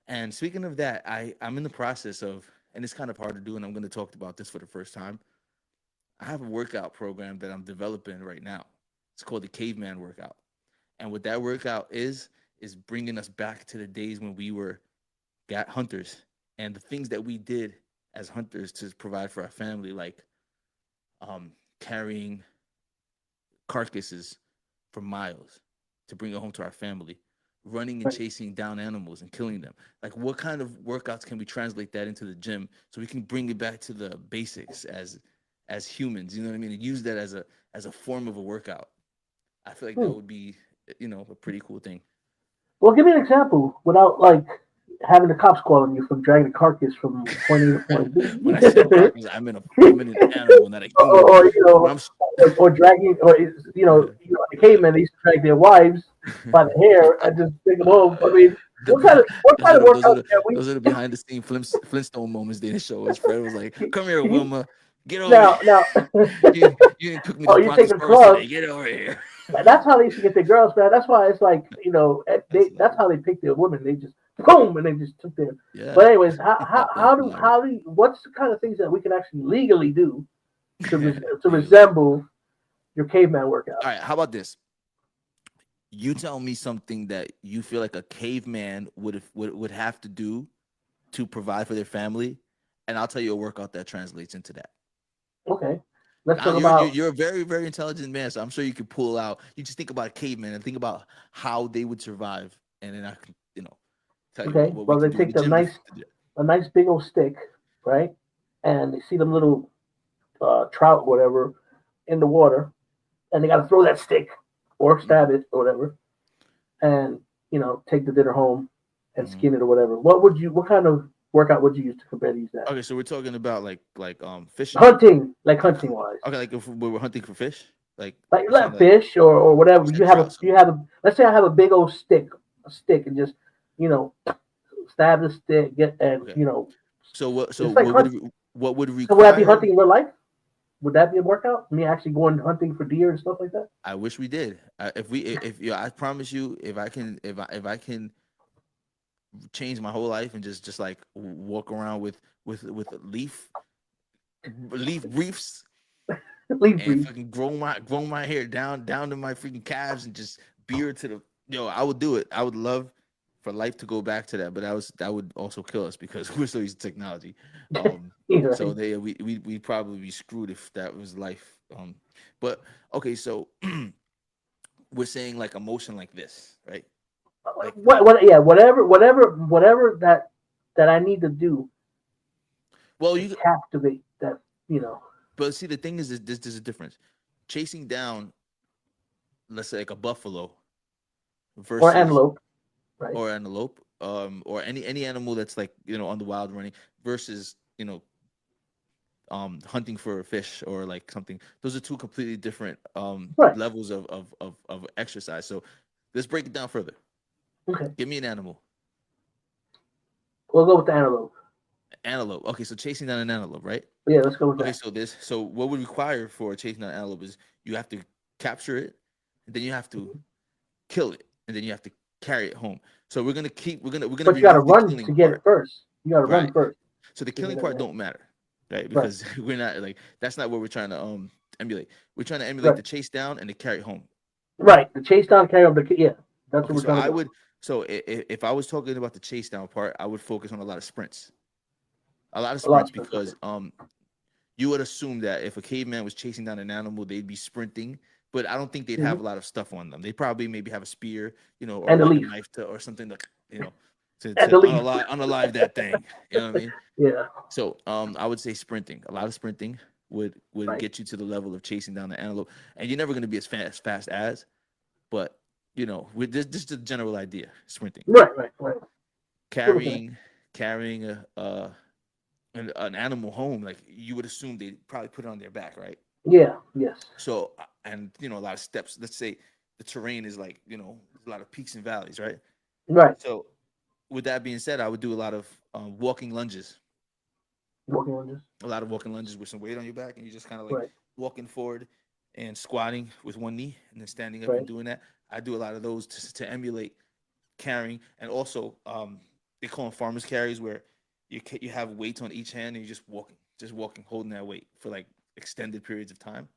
[SPEAKER 2] And speaking of that, I'm in the process of, and it's kind of hard to do, and I'm going to talk about this for the first time. I have a workout program that I'm developing right now. It's called the Caveman Workout, and what that workout is bringing us back to the days when we were got hunters, and the things that we did as hunters to provide for our family, like carrying carcasses for miles to bring it home to our family, running and
[SPEAKER 1] Right.
[SPEAKER 2] chasing down animals and killing them. Like, what kind of workouts can we translate that into the gym so we can bring it back to the basics as humans? You know what I mean? And use that as a form of a workout. I feel like that
[SPEAKER 1] Hmm.
[SPEAKER 2] would be a pretty cool thing.
[SPEAKER 1] Well, give me an example without like having the cops calling you for dragging the carcass from point A to point
[SPEAKER 2] When I said
[SPEAKER 1] B.
[SPEAKER 2] carcass, I'm in an animal, not a human
[SPEAKER 1] or
[SPEAKER 2] being. I'm
[SPEAKER 1] or dragging, or the cavemen they used to drag their wives by the hair and just take them home. I mean,
[SPEAKER 2] the,
[SPEAKER 1] what kind of
[SPEAKER 2] those are
[SPEAKER 1] workout
[SPEAKER 2] the
[SPEAKER 1] can we
[SPEAKER 2] those are the behind the scene Flintstone moments they didn't show us. Fred was like, "Come here, Wilma, get over
[SPEAKER 1] now?
[SPEAKER 2] here.
[SPEAKER 1] Now,
[SPEAKER 2] You didn't cook me
[SPEAKER 1] oh,
[SPEAKER 2] this
[SPEAKER 1] you take the
[SPEAKER 2] brontosaurus
[SPEAKER 1] claws.
[SPEAKER 2] today. Get over here."
[SPEAKER 1] That's how they used to get their girls, man. That's why it's like that's how they pick their women. They just boom and they just took their.
[SPEAKER 2] Yeah,
[SPEAKER 1] But anyways, how
[SPEAKER 2] that's
[SPEAKER 1] how do
[SPEAKER 2] hilarious.
[SPEAKER 1] how do what's the kind of things that we can actually legally do to to
[SPEAKER 2] Yeah.
[SPEAKER 1] resemble your caveman workout?
[SPEAKER 2] All right, how about this? You tell me something that you feel like a caveman would have to do to provide for their family, and I'll tell you a workout that translates into that.
[SPEAKER 1] Okay, let's
[SPEAKER 2] Now
[SPEAKER 1] talk about.
[SPEAKER 2] you're a very very intelligent man, so I'm sure you could pull out. You just think about a caveman and think about how they would survive, and then I can tell you
[SPEAKER 1] Okay,
[SPEAKER 2] what we
[SPEAKER 1] well
[SPEAKER 2] can
[SPEAKER 1] they
[SPEAKER 2] do in
[SPEAKER 1] take
[SPEAKER 2] the
[SPEAKER 1] the
[SPEAKER 2] gym.
[SPEAKER 1] a nice big old stick, right, and they see them little trout, whatever, in the water, and they got to throw that stick or stab it or whatever, and take the dinner home and
[SPEAKER 2] Mhm.
[SPEAKER 1] skin it or whatever. What kind of workout would you use to compare these that?
[SPEAKER 2] Okay, so we're talking about like fishing.
[SPEAKER 1] Hunting wise,
[SPEAKER 2] Okay, like if we were hunting for fish, like
[SPEAKER 1] like
[SPEAKER 2] you're saying
[SPEAKER 1] let
[SPEAKER 2] like
[SPEAKER 1] fish or whatever.
[SPEAKER 2] you said trout.
[SPEAKER 1] You have let's say I have a big old stick, and just you know stab the stick, get and
[SPEAKER 2] Okay,
[SPEAKER 1] you know
[SPEAKER 2] so
[SPEAKER 1] it's like hunt.
[SPEAKER 2] what would
[SPEAKER 1] So would I be
[SPEAKER 2] require?
[SPEAKER 1] hunting in real life? Would that be a workout? Me actually going hunting for deer and stuff like that?
[SPEAKER 2] I wish we did. If I promise you, if I can change my whole life and just like walk around with leaf briefs
[SPEAKER 1] Leave
[SPEAKER 2] and
[SPEAKER 1] brief.
[SPEAKER 2] fucking grow my hair down to my freaking calves and just beard to the I would do it. I would love for life to go back to that, but that would also kill us because we're so used to technology. So
[SPEAKER 1] Right.
[SPEAKER 2] we'd probably be screwed if that was life. But okay, so we're saying like emotion like this, right?
[SPEAKER 1] Yeah, whatever that I need to do
[SPEAKER 2] Well,
[SPEAKER 1] to
[SPEAKER 2] you
[SPEAKER 1] captivate that.
[SPEAKER 2] but see the thing is there's a difference. Chasing down, let's say like a buffalo
[SPEAKER 1] Or
[SPEAKER 2] versus
[SPEAKER 1] antelope, right?
[SPEAKER 2] or antelope, or any animal that's like on the wild running versus hunting for a fish or like something. Those are two completely different
[SPEAKER 1] Right.
[SPEAKER 2] levels of exercise. So let's break it down further.
[SPEAKER 1] Okay.
[SPEAKER 2] Give me an animal.
[SPEAKER 1] We'll go with the antelope.
[SPEAKER 2] Antelope. Okay, so chasing down an antelope, right?
[SPEAKER 1] Yeah, let's go with
[SPEAKER 2] Okay,
[SPEAKER 1] that.
[SPEAKER 2] so what would require for chasing down an antelope is you have to capture it, and then you have to kill it, and then you have to carry it home. So we're gonna
[SPEAKER 1] But you got to
[SPEAKER 2] remove the
[SPEAKER 1] run
[SPEAKER 2] killing
[SPEAKER 1] to get it
[SPEAKER 2] part.
[SPEAKER 1] first. You got to run
[SPEAKER 2] Right.
[SPEAKER 1] first
[SPEAKER 2] So the
[SPEAKER 1] to
[SPEAKER 2] killing
[SPEAKER 1] get it
[SPEAKER 2] part
[SPEAKER 1] right.
[SPEAKER 2] don't matter, right?
[SPEAKER 1] Right.
[SPEAKER 2] Because we're not like that's not what we're trying to emulate. We're trying to emulate
[SPEAKER 1] Right.
[SPEAKER 2] the chase down and the carry home.
[SPEAKER 1] Right. The chase down, carry up the yeah. That's
[SPEAKER 2] Okay,
[SPEAKER 1] what we're
[SPEAKER 2] so
[SPEAKER 1] trying to do.
[SPEAKER 2] if I was talking about the chase down part, I would focus on a lot of sprints. A lot of
[SPEAKER 1] A lot
[SPEAKER 2] sprints
[SPEAKER 1] of
[SPEAKER 2] because you would assume that if a caveman was chasing down an animal, they'd be sprinting, but I don't think they'd have a lot of stuff on them. They probably maybe have a spear, or
[SPEAKER 1] And the
[SPEAKER 2] like a
[SPEAKER 1] leaf.
[SPEAKER 2] knife or something to
[SPEAKER 1] And the leaf.
[SPEAKER 2] unalive that thing. You know what I mean?
[SPEAKER 1] Yeah.
[SPEAKER 2] So I would say sprinting. A lot of sprinting would
[SPEAKER 1] Right.
[SPEAKER 2] get you to the level of chasing down the antelope, and you're never going to be as fast as, but with this is the general idea: sprinting,
[SPEAKER 1] Right.
[SPEAKER 2] carrying an animal home. Like you would assume they probably put it on their back, right?
[SPEAKER 1] Yeah. Yes.
[SPEAKER 2] So and a lot of steps. Let's say the terrain is like there's a lot of peaks and valleys, right?
[SPEAKER 1] Right.
[SPEAKER 2] So with that being said, I would do a lot of walking lunges.
[SPEAKER 1] Walking lunges.
[SPEAKER 2] A lot of walking lunges with some weight on your back, and you just kind of like
[SPEAKER 1] Right.
[SPEAKER 2] walking forward and squatting with one knee, and then standing up
[SPEAKER 1] Right.
[SPEAKER 2] and doing that. I do a lot of those to emulate carrying, and also they call them farmers carries, where you have weights on each hand, and you're just walking, holding that weight for like extended periods of time.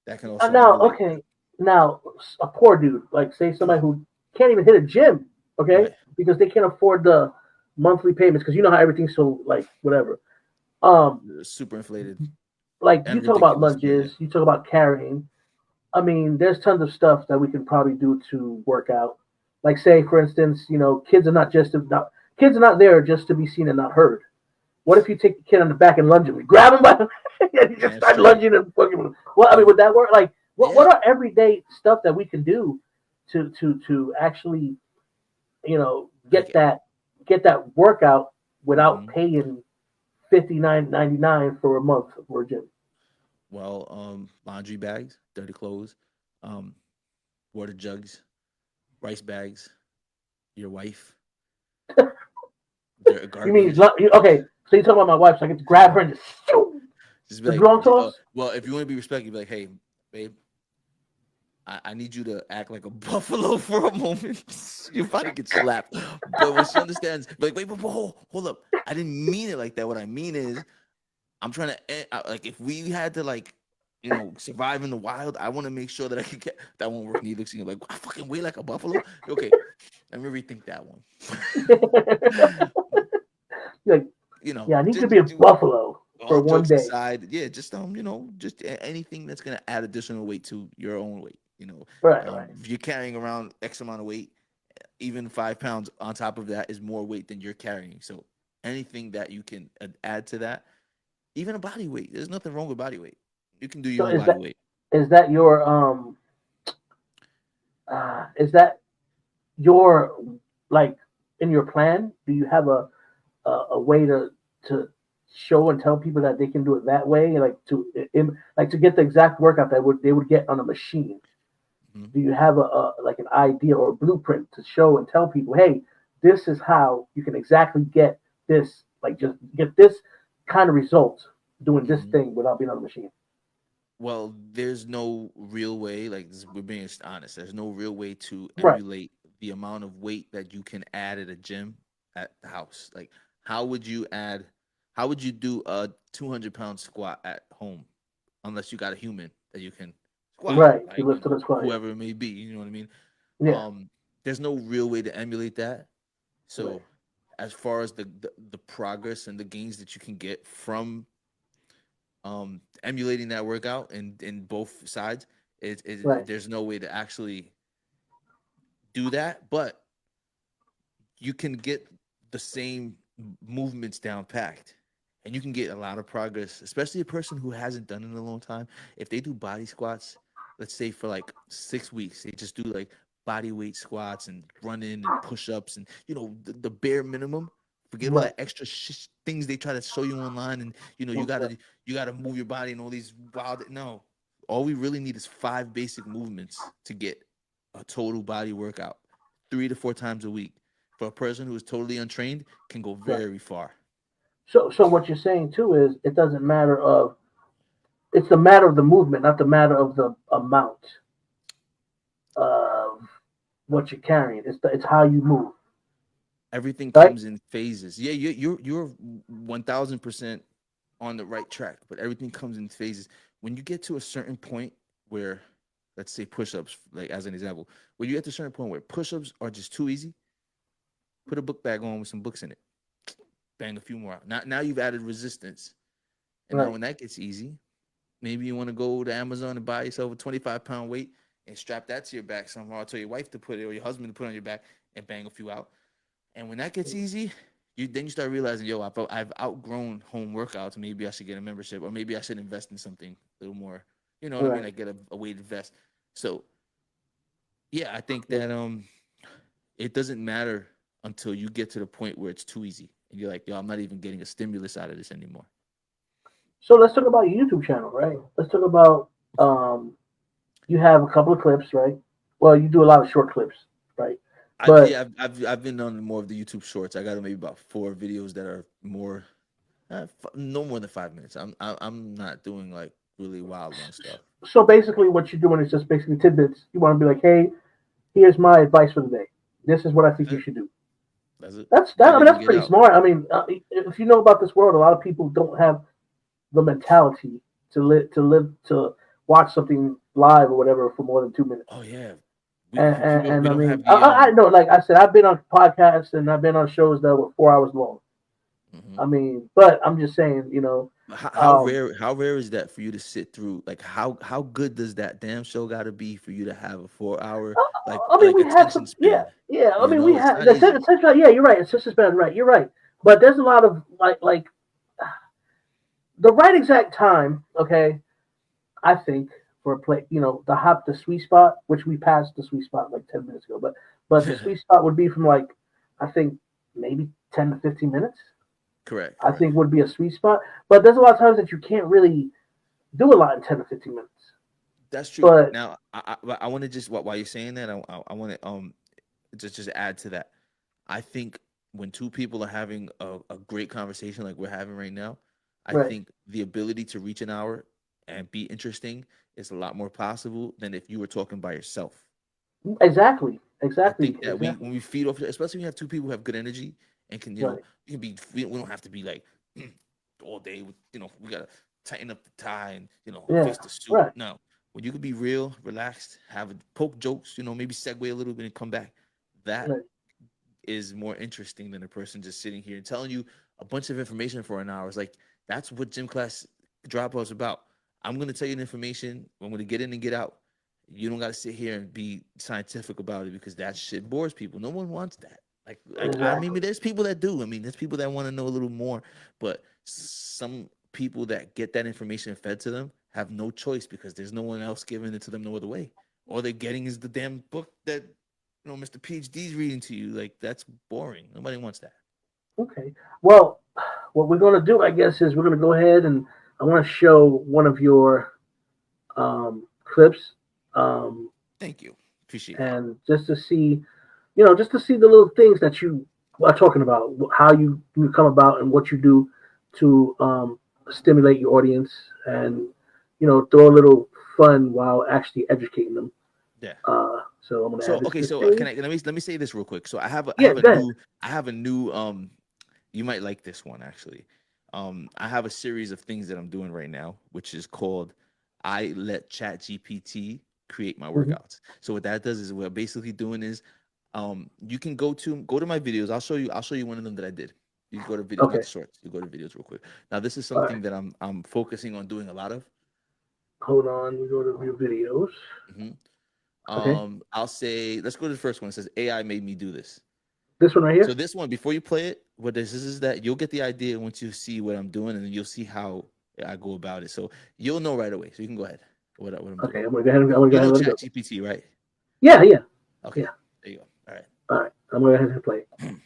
[SPEAKER 2] That can also
[SPEAKER 1] Now,
[SPEAKER 2] emulate.
[SPEAKER 1] okay. Now, a poor dude, like say somebody who can't even hit a gym, okay,
[SPEAKER 2] Right.
[SPEAKER 1] because they can't afford the monthly payments, because you know how everything's so like whatever.
[SPEAKER 2] Super inflated
[SPEAKER 1] Like you
[SPEAKER 2] and
[SPEAKER 1] talk about
[SPEAKER 2] ridiculous.
[SPEAKER 1] lunges, you talk about carrying. I mean, there's tons of stuff that we can probably do to work out. Like say, for instance, kids are kids are not there just to be seen and not heard. What if you take the kid on the back and lunge him? You grab him by the and you just start lunging and fucking. Well, I mean, would that work? Like, what are everyday stuff that we can do to actually get that workout without
[SPEAKER 2] Mhm.
[SPEAKER 1] paying $59.99 for a month for a gym.
[SPEAKER 2] Well, laundry bags, dirty clothes, um, water jugs, rice bags, your wife,
[SPEAKER 1] You mean
[SPEAKER 2] garbage.
[SPEAKER 1] okay? So you talking about my wife? So I get to grab her and just shoo,
[SPEAKER 2] Just be
[SPEAKER 1] the
[SPEAKER 2] like,
[SPEAKER 1] drone toss?
[SPEAKER 2] well, if you want to be respectful, be like, hey, babe, I need you to act like a buffalo for a moment. You're about to get slapped. But when she understands, like, wait, hold up. I didn't mean it like that. What I mean is, I'm trying to like if we had to like survive in the wild, I want to make sure that I can get that won't work neither. So you're like, I fucking weigh like a buffalo. Okay, let me rethink that one.
[SPEAKER 1] Like,
[SPEAKER 2] you know,
[SPEAKER 1] yeah, I need to
[SPEAKER 2] just
[SPEAKER 1] be a
[SPEAKER 2] do
[SPEAKER 1] buffalo for
[SPEAKER 2] all
[SPEAKER 1] one
[SPEAKER 2] jokes
[SPEAKER 1] day.
[SPEAKER 2] aside. Yeah, just just anything that's gonna add additional weight to your own weight.
[SPEAKER 1] Right, right.
[SPEAKER 2] If you're carrying around X amount of weight, even 5 pounds on top of that is more weight than you're carrying. So anything that you can add to that, even a body weight, there's nothing wrong with body weight. You can do
[SPEAKER 1] So
[SPEAKER 2] your own body weight.
[SPEAKER 1] is that your is that your like in your plan? Do you have a way to show and tell people that they can do it that way, like to get the exact workout that they would get on a machine?
[SPEAKER 2] Mhm.
[SPEAKER 1] Do you have a like an idea or a blueprint to show and tell people, hey, this is how you can exactly get this, like just get this kind of result doing this
[SPEAKER 2] Mhm.
[SPEAKER 1] thing without being on a machine?
[SPEAKER 2] Well, there's no real way, like we're being honest, there's no real way to
[SPEAKER 1] Right.
[SPEAKER 2] emulate the amount of weight that you can add at a gym at the house. Like, how would you add, how would you do a 200-pound squat at home unless you got a human that you can squat,
[SPEAKER 1] Right. You
[SPEAKER 2] like,
[SPEAKER 1] lift to the squat. Yeah.
[SPEAKER 2] whoever it may be, you know what I mean?
[SPEAKER 1] Yeah.
[SPEAKER 2] There's no real way to emulate that.
[SPEAKER 1] Right.
[SPEAKER 2] So, as far as the progress and the gains that you can get from emulating that workout in both sides,
[SPEAKER 1] Right.
[SPEAKER 2] there's no way to actually do that, but you can get the same movements down packed, and you can get a lot of progress, especially a person who hasn't done it in a long time. If they do body squats, let's say for like 6 weeks, they just do like body weight squats and run in and push-ups and the bare minimum. Forget all
[SPEAKER 1] Right.
[SPEAKER 2] that extra things they try to show you online, and
[SPEAKER 1] Right.
[SPEAKER 2] you gotta move your body and all these wild. No, all we really need is 5 basic movements to get a total body workout, 3 to 4 times a week. For a person who is totally untrained, can go
[SPEAKER 1] Right.
[SPEAKER 2] very far.
[SPEAKER 1] So what you're saying too is it doesn't matter of it's the matter of the movement, not the matter of the amount of what you're carrying. It's how you move,
[SPEAKER 2] Everything
[SPEAKER 1] right?
[SPEAKER 2] comes in phases. Yeah, you're 1,000% on the right track, but everything comes in phases. When you get to a certain point where, let's say push-ups, like as an example, when you get to a certain point where push-ups are just too easy, put a book bag on with some books in it, bang a few more out. Now you've added resistance, and now
[SPEAKER 1] Right.
[SPEAKER 2] when that gets easy, maybe you want to go to Amazon and buy yourself a 25-pound weight and strap that to your back somehow, or tell your wife to put it or your husband to put it on your back and bang a few out. And when that gets easy, you start realizing, yo, I've outgrown home workouts. Maybe I should get a membership, or maybe I should invest in something a little more. You know what I mean?
[SPEAKER 1] Right.
[SPEAKER 2] Like get a weighted vest. So yeah, I think
[SPEAKER 1] Yeah.
[SPEAKER 2] that it doesn't matter until you get to the point where it's too easy, and you're like, yo, I'm not even getting a stimulus out of this anymore.
[SPEAKER 1] So let's talk about your YouTube channel, right? Let's talk about you have a couple of clips, right? Well, you do a lot of short clips, right? But
[SPEAKER 2] I've been on more of the YouTube Shorts. I got maybe about 4 videos that are more, no more than 5 minutes. I'm not doing like really wild long stuff.
[SPEAKER 1] so basically, what you're doing is just basically tidbits. You want to be like, hey, here's my advice for the day. This is what I think
[SPEAKER 2] That's
[SPEAKER 1] you
[SPEAKER 2] it.
[SPEAKER 1] should do.
[SPEAKER 2] That's it.
[SPEAKER 1] That's that.
[SPEAKER 2] Get
[SPEAKER 1] I mean,
[SPEAKER 2] in and
[SPEAKER 1] that's
[SPEAKER 2] get
[SPEAKER 1] pretty
[SPEAKER 2] out.
[SPEAKER 1] smart. I mean, if you know about this world, a lot of people don't have the mentality to watch something live or whatever for more than 2 minutes.
[SPEAKER 2] Oh yeah,
[SPEAKER 1] And
[SPEAKER 2] we
[SPEAKER 1] I
[SPEAKER 2] don't
[SPEAKER 1] mean,
[SPEAKER 2] have the
[SPEAKER 1] I know, like I said, I've been on podcasts and I've been on shows that were 4 hours long.
[SPEAKER 2] mhm.
[SPEAKER 1] I mean, but I'm just saying,
[SPEAKER 2] How rare is that for you to sit through? Like how good does that damn show got to be for you to have a 4 hour
[SPEAKER 1] I mean, we had
[SPEAKER 2] attention
[SPEAKER 1] some, yeah,
[SPEAKER 2] span?
[SPEAKER 1] yeah. I mean, we
[SPEAKER 2] It's
[SPEAKER 1] had
[SPEAKER 2] not easy.
[SPEAKER 1] essentially, yeah. You're right. It's just as bad, right? You're right. But there's a lot of like the right exact time. Okay, I think for a play, the sweet spot, which we passed the sweet spot like 10 minutes ago, but the sweet spot would be from like I think maybe 10 to 15 minutes.
[SPEAKER 2] Correct.
[SPEAKER 1] I think would be a sweet spot. But there's a lot of times that you can't really do a lot in 10 to 15 minutes.
[SPEAKER 2] That's true.
[SPEAKER 1] But
[SPEAKER 2] Now, I want to just while you're saying that, I want to just add to that. I think when two people are having a great conversation like we're having right now, I
[SPEAKER 1] right,
[SPEAKER 2] think the ability to reach an hour and be interesting is a lot more possible than if you were talking by yourself.
[SPEAKER 1] exactly,
[SPEAKER 2] I
[SPEAKER 1] exactly,
[SPEAKER 2] think that
[SPEAKER 1] exactly.
[SPEAKER 2] when we feed off, especially when you have two people who have good energy and can,
[SPEAKER 1] Right,
[SPEAKER 2] we can be, we don't have to be like all day with, we gotta tighten up the tie and
[SPEAKER 1] yeah,
[SPEAKER 2] fix the suit.
[SPEAKER 1] right,
[SPEAKER 2] No, when you can be real, relaxed, have poke jokes, maybe segue a little bit and come back. That
[SPEAKER 1] right,
[SPEAKER 2] is more interesting than a person just sitting here and telling you a bunch of information for an hour. It's like that's what gym class dropout is about. I'm gonna tell you the information. I'm gonna get in and get out. You don't gotta sit here and be scientific about it because that shit bores people. No one wants that. I mean,
[SPEAKER 1] exactly.
[SPEAKER 2] there's people that do. I mean, there's people that want to know a little more, but some people that get that information fed to them have no choice because there's no one else giving it to them no other way. All they're getting is the damn book that Mr. PhD's reading to you. Like that's boring. Nobody wants that.
[SPEAKER 1] Okay. Well, what we're gonna do, I guess, is we're gonna go ahead and I want to show one of your clips, um,
[SPEAKER 2] Thank you. Appreciate that.
[SPEAKER 1] and just to see, just to see the little things that you are talking about, how you come about, and what you do to stimulate your audience, and throw a little fun while actually educating them.
[SPEAKER 2] Yeah.
[SPEAKER 1] So I'm gonna
[SPEAKER 2] So
[SPEAKER 1] add this
[SPEAKER 2] okay,
[SPEAKER 1] to the
[SPEAKER 2] so
[SPEAKER 1] stage.
[SPEAKER 2] can I let me say this real quick. So I
[SPEAKER 1] Yeah,
[SPEAKER 2] have a
[SPEAKER 1] go ahead.
[SPEAKER 2] new you might like this one actually. I have a series of things that I'm doing right now, which is called I let Chat GPT create my
[SPEAKER 1] Hmm.
[SPEAKER 2] workouts. So what that does is what I'm basically doing is you can go to my videos. I'll show you one of them that I did. You can go to videos, not
[SPEAKER 1] Okay.
[SPEAKER 2] the shorts. You go to videos real quick. Now this is
[SPEAKER 1] All right.
[SPEAKER 2] something that I'm focusing on doing a lot of.
[SPEAKER 1] Hold on. We go to your videos.
[SPEAKER 2] Mhm.
[SPEAKER 1] Okay.
[SPEAKER 2] I'll say let's go to the first one. It says AI made me do this.
[SPEAKER 1] This one right
[SPEAKER 2] So
[SPEAKER 1] here.
[SPEAKER 2] this one, before you play it, what this is that you'll get the idea once you see what I'm doing, and then you'll see how I go about it. So you'll know right away. So you can go ahead. What I'm doing.
[SPEAKER 1] Okay. I'm gonna go ahead. I'm gonna go
[SPEAKER 2] You
[SPEAKER 1] ahead
[SPEAKER 2] know
[SPEAKER 1] and let it
[SPEAKER 2] Chat
[SPEAKER 1] go.
[SPEAKER 2] GPT, right?
[SPEAKER 1] Yeah. Yeah.
[SPEAKER 2] Okay.
[SPEAKER 1] Yeah.
[SPEAKER 2] There you go. All right.
[SPEAKER 1] All right. I'm gonna go ahead and play it.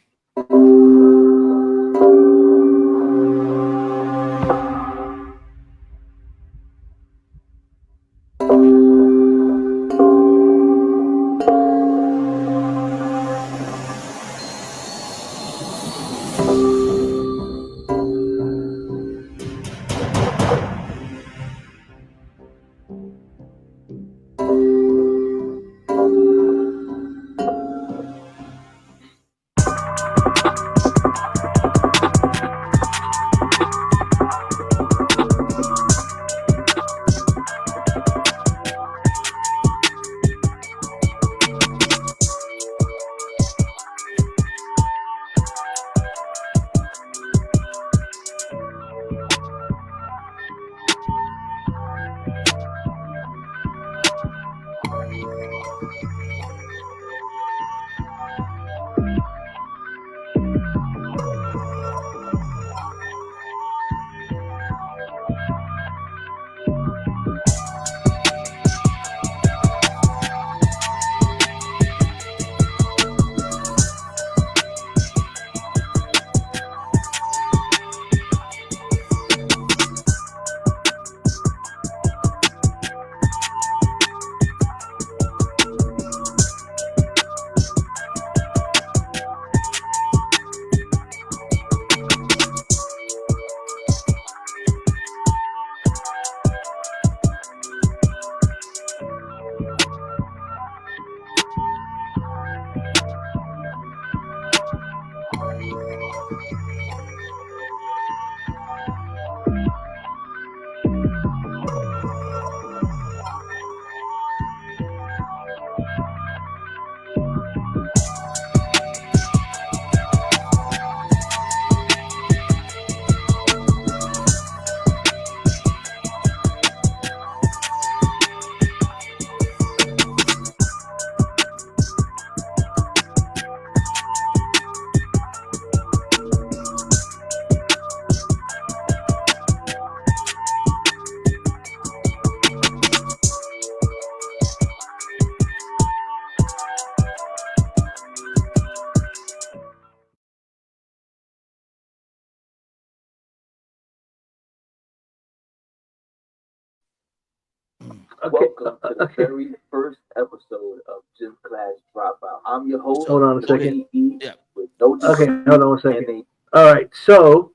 [SPEAKER 1] Okay.
[SPEAKER 3] Welcome to the
[SPEAKER 1] Okay.
[SPEAKER 3] very first episode of Gym Class Dropout. I'm your host,
[SPEAKER 1] Hold on a second.
[SPEAKER 3] JE,
[SPEAKER 2] Yeah.
[SPEAKER 3] with no
[SPEAKER 1] Okay.
[SPEAKER 3] T,
[SPEAKER 1] Hold on a
[SPEAKER 3] and
[SPEAKER 1] second.
[SPEAKER 3] they
[SPEAKER 1] All right. So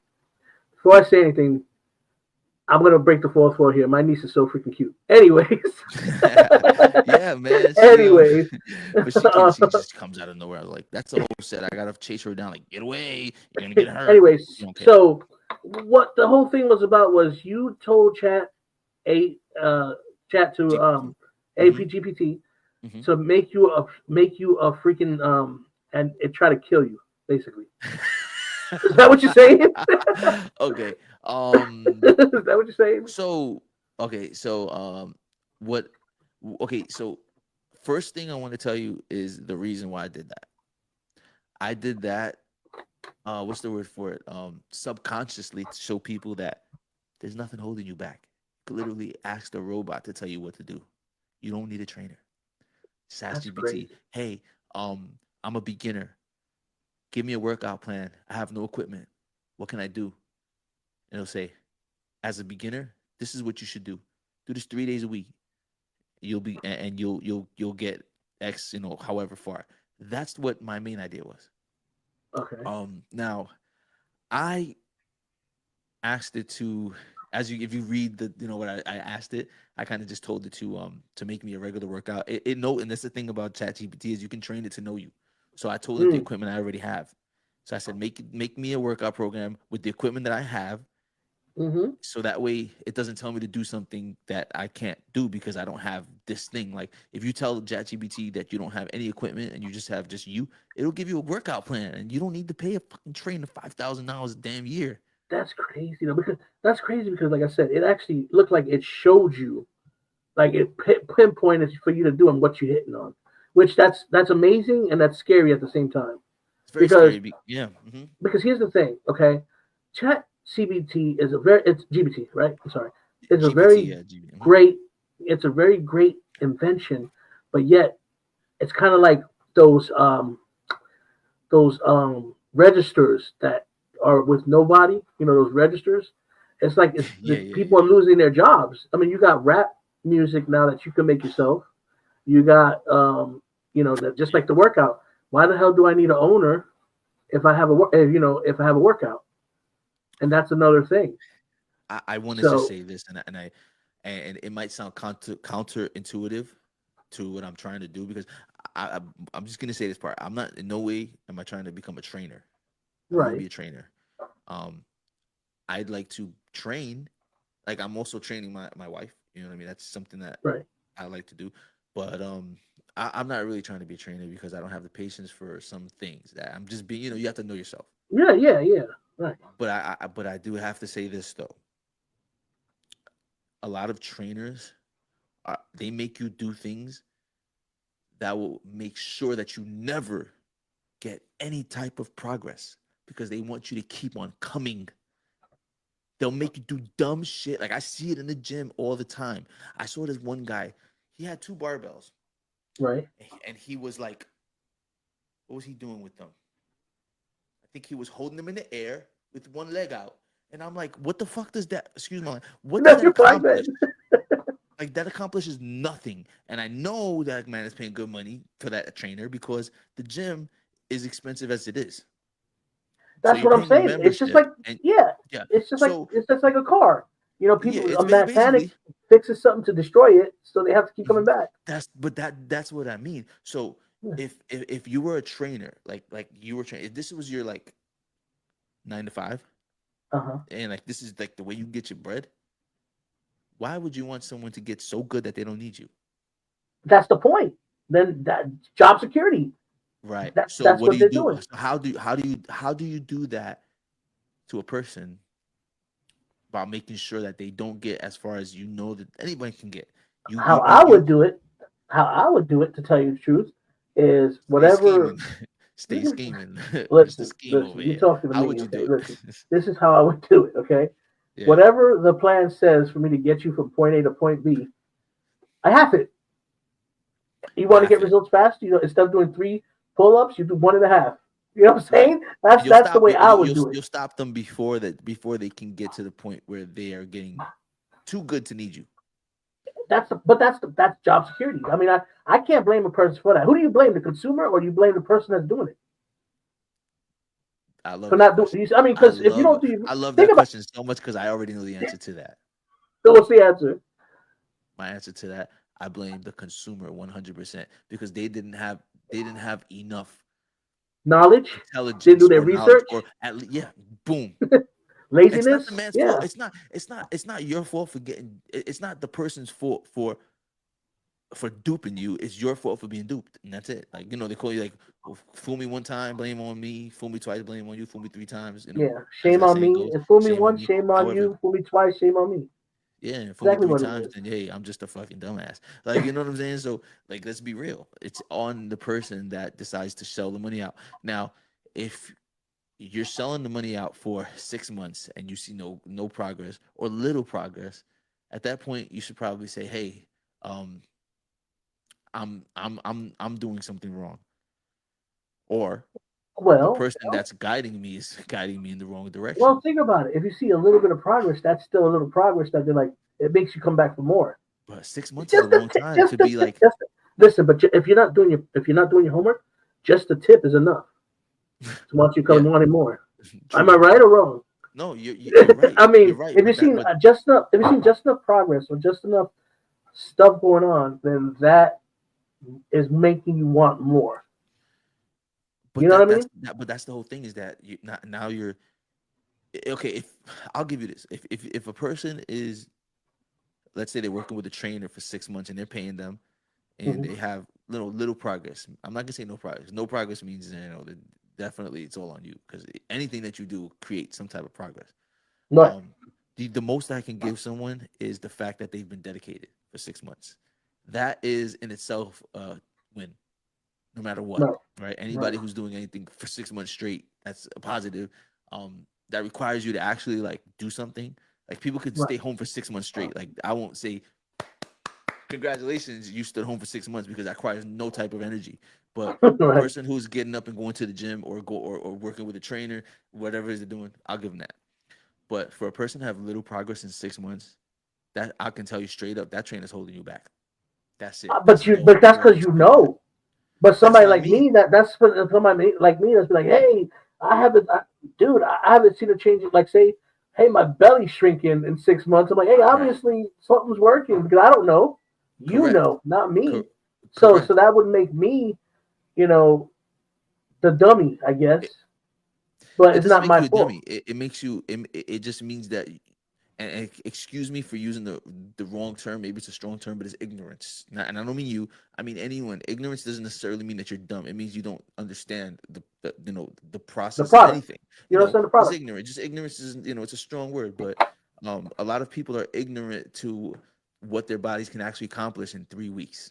[SPEAKER 1] before I say anything, I'm gonna break the fourth wall here. My niece is so freaking cute. Anyways.
[SPEAKER 2] Yeah, man.
[SPEAKER 1] Anyways.
[SPEAKER 2] But she just comes out of nowhere. I was like, that's the whole set. I gotta chase her down. Like, get away! You're gonna get hurt.
[SPEAKER 1] Anyways,
[SPEAKER 2] You don't care.
[SPEAKER 1] so what the whole thing was about was you told chat to
[SPEAKER 2] GPT.
[SPEAKER 1] APGPT
[SPEAKER 2] Mhm.
[SPEAKER 1] to make you a freaking and it try to kill you basically. Is that what you're saying?
[SPEAKER 2] Okay.
[SPEAKER 1] Is that what you're saying?
[SPEAKER 2] So okay. So what? Okay. So first thing I want to tell you is the reason why I did that. I did that. What's the word for it? Subconsciously to show people that there's nothing holding you back. You could literally ask the robot to tell you what to do. You don't need a trainer. Just ask
[SPEAKER 1] That's
[SPEAKER 2] GPT.
[SPEAKER 1] crazy.
[SPEAKER 2] Hey, I'm a beginner. Give me a workout plan. I have no equipment. What can I do? And it'll say, as a beginner, this is what you should do. Do this 3 days a week. You'll be and you'll get X, however far. That's what my main idea was.
[SPEAKER 1] Okay.
[SPEAKER 2] Now I asked it to, if you read what I asked it, I kind of just told it to make me a regular workout. And that's the thing about ChatGPT is you can train it to know you. So I told it the equipment I already have. So I said, make me a workout program with the equipment that I have.
[SPEAKER 1] Mm-hmm.
[SPEAKER 2] So that way it doesn't tell me to do something that I can't do because I don't have this thing. Like if you tell ChatGPT that you don't have any equipment and you just have you, it'll give you a workout plan and you don't need to pay a fucking trainer $5,000 a damn year.
[SPEAKER 1] That's crazy though, because like I said, it actually looked like it showed you, like it pinpointed for you to do and what you're hitting on, which that's amazing and that's scary at the same time.
[SPEAKER 2] It's very scary. Yeah. Mm-hmm.
[SPEAKER 1] Because here's the thing, okay? Chat CBT it's GBT, right? I'm sorry. It's
[SPEAKER 2] GPT,
[SPEAKER 1] a very
[SPEAKER 2] GPT.
[SPEAKER 1] great, it's a very great invention, but yet it's kind of like those registers that are with nobody, those registers. It's like people are losing their jobs. I mean, you got rap music now that you can make yourself. You got just like the workout. Why the hell do I need an owner if I have if I have a workout? And that's another thing.
[SPEAKER 2] I wanted to say this, and it might sound counterintuitive to what I'm trying to do because I'm just gonna say this part. I'm not in no way am I trying to become a trainer. I want to be a trainer. I'd like to train. Like I'm also training my wife. You know what I mean? That's something that I like to do. But I'm not really trying to be a trainer because I don't have the patience for some things that I'm just being. You have to know yourself.
[SPEAKER 1] Yeah. Right.
[SPEAKER 2] But I do have to say this though. A lot of trainers, they make you do things that will make sure that you never get any type of progress because they want you to keep on coming. They'll make you do dumb shit. Like I see it in the gym all the time. I saw this one guy. He had 2 barbells.
[SPEAKER 1] Right.
[SPEAKER 2] And he was like, what was he doing with them? I think he was holding them in the air with one leg out. And I'm like, what the fuck does that, excuse me, what does that accomplish? Like that accomplishes nothing. And I know that man is paying good money for that trainer because the gym is expensive as it is.
[SPEAKER 1] That's what I'm saying. It's just like it's just like a car. People a mechanic fixes something to destroy it, so they have to keep coming back.
[SPEAKER 2] That's what I mean. So if you were a trainer, like you were training, if this was your like 9 to 5, and like this is like the way you get your bread, why would you want someone to get so good that they don't need you?
[SPEAKER 1] That's the point. Then that job security.
[SPEAKER 2] Right.
[SPEAKER 1] That's
[SPEAKER 2] what do you do?
[SPEAKER 1] Doing.
[SPEAKER 2] How do you do that to a person about making sure that they don't get as far as that anybody can get?
[SPEAKER 1] How I would do it, to tell you the truth, is whatever.
[SPEAKER 2] Stay scheming.
[SPEAKER 1] Listen,
[SPEAKER 2] over
[SPEAKER 1] you
[SPEAKER 2] here.
[SPEAKER 1] talk to me.
[SPEAKER 2] How would you do it?
[SPEAKER 1] Listen, this is how I would do it. Okay. Yeah. Whatever the plan says for me to get you from point A to point B, I have it. You want to get results fast? Instead of doing 3 pull-ups, you do 1.5. You know what I'm saying? That's the way I would do it.
[SPEAKER 2] You'll stop them before they can get to the point where they are getting too good to need you.
[SPEAKER 1] that's job security. I mean, I can't blame a person for that. Who do you blame, the consumer, or do you blame the person that's doing it
[SPEAKER 2] I
[SPEAKER 1] for
[SPEAKER 2] love that
[SPEAKER 1] not doing?
[SPEAKER 2] question.
[SPEAKER 1] I mean,
[SPEAKER 2] I
[SPEAKER 1] because if you
[SPEAKER 2] love
[SPEAKER 1] don't do,
[SPEAKER 2] I love
[SPEAKER 1] think
[SPEAKER 2] that
[SPEAKER 1] about
[SPEAKER 2] question so much because I already know the answer to that.
[SPEAKER 1] what's the answer.
[SPEAKER 2] My answer to that, I blame the consumer 100% because they didn't have enough
[SPEAKER 1] Knowledge, didn't
[SPEAKER 2] intelligence
[SPEAKER 1] do their
[SPEAKER 2] or knowledge
[SPEAKER 1] research,
[SPEAKER 2] or at least yeah, boom. It's not the
[SPEAKER 1] laziness.
[SPEAKER 2] man's fault.
[SPEAKER 1] Yeah,
[SPEAKER 2] It's not your fault for getting. It's not the person's fault for duping you. It's your fault for being duped, and that's it. Like they call you like, well, fool me one time, blame on me. Fool me twice, blame on you. Fool me three times.
[SPEAKER 1] yeah.
[SPEAKER 2] As
[SPEAKER 1] Shame
[SPEAKER 2] that
[SPEAKER 1] on
[SPEAKER 2] saying
[SPEAKER 1] me.
[SPEAKER 2] goes,
[SPEAKER 1] And fool me
[SPEAKER 2] shame on
[SPEAKER 1] once,
[SPEAKER 2] me.
[SPEAKER 1] shame on
[SPEAKER 2] However,
[SPEAKER 1] you. Fool me twice, shame on me.
[SPEAKER 2] yeah, and fool me
[SPEAKER 1] Exactly
[SPEAKER 2] three
[SPEAKER 1] what it
[SPEAKER 2] times,
[SPEAKER 1] is.
[SPEAKER 2] then hey, I'm just a fucking dumbass. Like you know what I'm saying? So like, let's be real. It's on the person that decides to sell the money out. Now, if you're selling the money out for 6 months and you see no progress or little progress, at that point you should probably say, hey, um, I'm doing something wrong, or the
[SPEAKER 1] Well,
[SPEAKER 2] person that's guiding me is guiding me in the wrong
[SPEAKER 1] well,
[SPEAKER 2] direction.
[SPEAKER 1] think about it. If you see a little bit of progress, that's still a little progress that they're like. It makes you come back for more.
[SPEAKER 2] But 6 months is a
[SPEAKER 1] Just a
[SPEAKER 2] long
[SPEAKER 1] tip.
[SPEAKER 2] time
[SPEAKER 1] Just
[SPEAKER 2] to
[SPEAKER 1] a
[SPEAKER 2] be
[SPEAKER 1] tip.
[SPEAKER 2] like,
[SPEAKER 1] Just listen. But if you're not doing your homework, just a tip is enough. So once you
[SPEAKER 2] yeah,
[SPEAKER 1] come wanting more. Am I
[SPEAKER 2] true.
[SPEAKER 1] right or wrong?
[SPEAKER 2] No, you're right.
[SPEAKER 1] I
[SPEAKER 2] You're
[SPEAKER 1] mean,
[SPEAKER 2] right.
[SPEAKER 1] if you've
[SPEAKER 2] But that
[SPEAKER 1] seen
[SPEAKER 2] but
[SPEAKER 1] just enough, if you've seen just enough progress or just enough stuff going on, then that is making you want more. You
[SPEAKER 2] but
[SPEAKER 1] know what I mean?
[SPEAKER 2] but that's the whole thing is that you not now you're okay. If I'll give you this, if a person is, let's say they're working with a trainer for 6 months and they're paying them and
[SPEAKER 1] Hmm.
[SPEAKER 2] they have little progress. I'm not gonna say no progress. No progress means that definitely it's all on you because anything that you do creates some type of progress.
[SPEAKER 1] Right,
[SPEAKER 2] Um, the most I can give someone is the fact that they've been dedicated for 6 months. That is in itself a win, no matter what.
[SPEAKER 1] right,
[SPEAKER 2] Right?
[SPEAKER 1] right.
[SPEAKER 2] Anybody who's doing anything for 6 months straight, that's a positive. That requires you to actually like do something. Like people could
[SPEAKER 1] Right.
[SPEAKER 2] stay home for 6 months straight. Like I won't say congratulations, you stood home for 6 months because that requires no type of energy. But a
[SPEAKER 1] Right.
[SPEAKER 2] person who's getting up and going to the gym or working with a trainer, whatever it is they're doing, I'll give them that. But for a person to have little progress in 6 months, that I can tell you straight up, that trainer's holding you back. That's it. That's no
[SPEAKER 1] But that's because
[SPEAKER 2] words
[SPEAKER 1] you
[SPEAKER 2] beyond that.
[SPEAKER 1] know. But
[SPEAKER 2] That's
[SPEAKER 1] somebody
[SPEAKER 2] what I
[SPEAKER 1] like
[SPEAKER 2] mean.
[SPEAKER 1] me, that's what somebody like me that's be like, hey, dude, I haven't seen a change. Like say, hey, my belly's shrinking in 6 months. I'm like, hey,
[SPEAKER 2] Right.
[SPEAKER 1] obviously something's working because I don't know. You
[SPEAKER 2] Correct.
[SPEAKER 1] know, not me.
[SPEAKER 2] Cor-
[SPEAKER 1] So
[SPEAKER 2] correct.
[SPEAKER 1] that would make me, you know, the dummy, I guess.
[SPEAKER 2] It,
[SPEAKER 1] But
[SPEAKER 2] it
[SPEAKER 1] it's
[SPEAKER 2] doesn't
[SPEAKER 1] not
[SPEAKER 2] make
[SPEAKER 1] my
[SPEAKER 2] you a
[SPEAKER 1] fault.
[SPEAKER 2] dummy. It makes you. It just means that. And excuse me for using the wrong term. Maybe it's a strong term, but it's ignorance. And I don't mean you. I mean anyone. Ignorance doesn't necessarily mean that you're dumb. It means you don't understand the
[SPEAKER 1] The
[SPEAKER 2] process of
[SPEAKER 1] product.
[SPEAKER 2] anything.
[SPEAKER 1] You understand the
[SPEAKER 2] It's
[SPEAKER 1] product.
[SPEAKER 2] ignorant. Just ignorance is it's a strong word, but a lot of people are ignorant to what their bodies can actually accomplish in 3 weeks.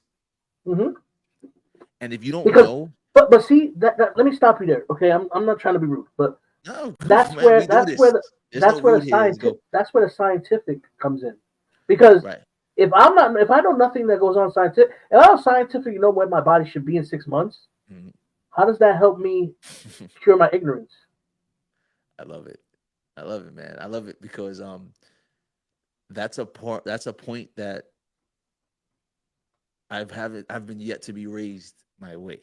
[SPEAKER 1] Hmm.
[SPEAKER 2] And if you don't
[SPEAKER 1] Because,
[SPEAKER 2] know,
[SPEAKER 1] but see that. Let me stop you there. Okay, I'm not trying to be rude, but
[SPEAKER 2] no,
[SPEAKER 1] that's
[SPEAKER 2] man,
[SPEAKER 1] where
[SPEAKER 2] we do this. There's no rude here. Let's go.
[SPEAKER 1] that's where the scientific comes in. Because
[SPEAKER 2] Right.
[SPEAKER 1] if I know nothing that goes on scientific, if I don't scientifically know where my body should be in 6 months,
[SPEAKER 2] Mhm.
[SPEAKER 1] how does that help me cure my ignorance?
[SPEAKER 2] I love it. I love it, man. I love it because that's a point that I've been yet to be raised my way.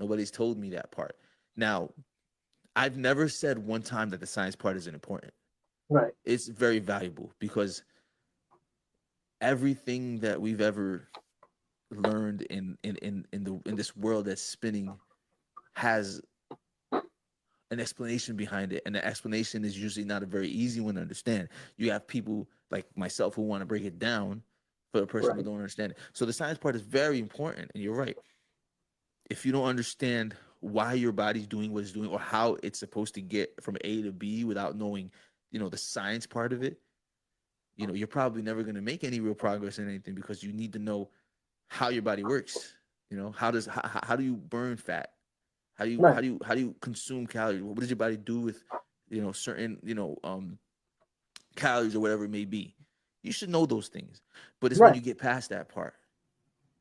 [SPEAKER 2] Nobody's told me that part. Now, I've never said one time that the science part isn't important.
[SPEAKER 1] Right.
[SPEAKER 2] It's very valuable because everything that we've ever learned in this world that's spinning has an explanation behind it, and the explanation is usually not a very easy one to understand. You have people like myself who want to break it down for a person who
[SPEAKER 1] Right.
[SPEAKER 2] don't understand it. So the science part is very important, and you're right. If you don't understand why your body's doing what it's doing or how it's supposed to get from A to B without knowing, the science part of it, you're probably never going to make any real progress in anything because you need to know how your body works. How do you burn fat?
[SPEAKER 1] Right.
[SPEAKER 2] How do you consume calories? What does your body do with certain calories or whatever it may be? You should know those things. But it's when
[SPEAKER 1] Right.
[SPEAKER 2] you get past that part.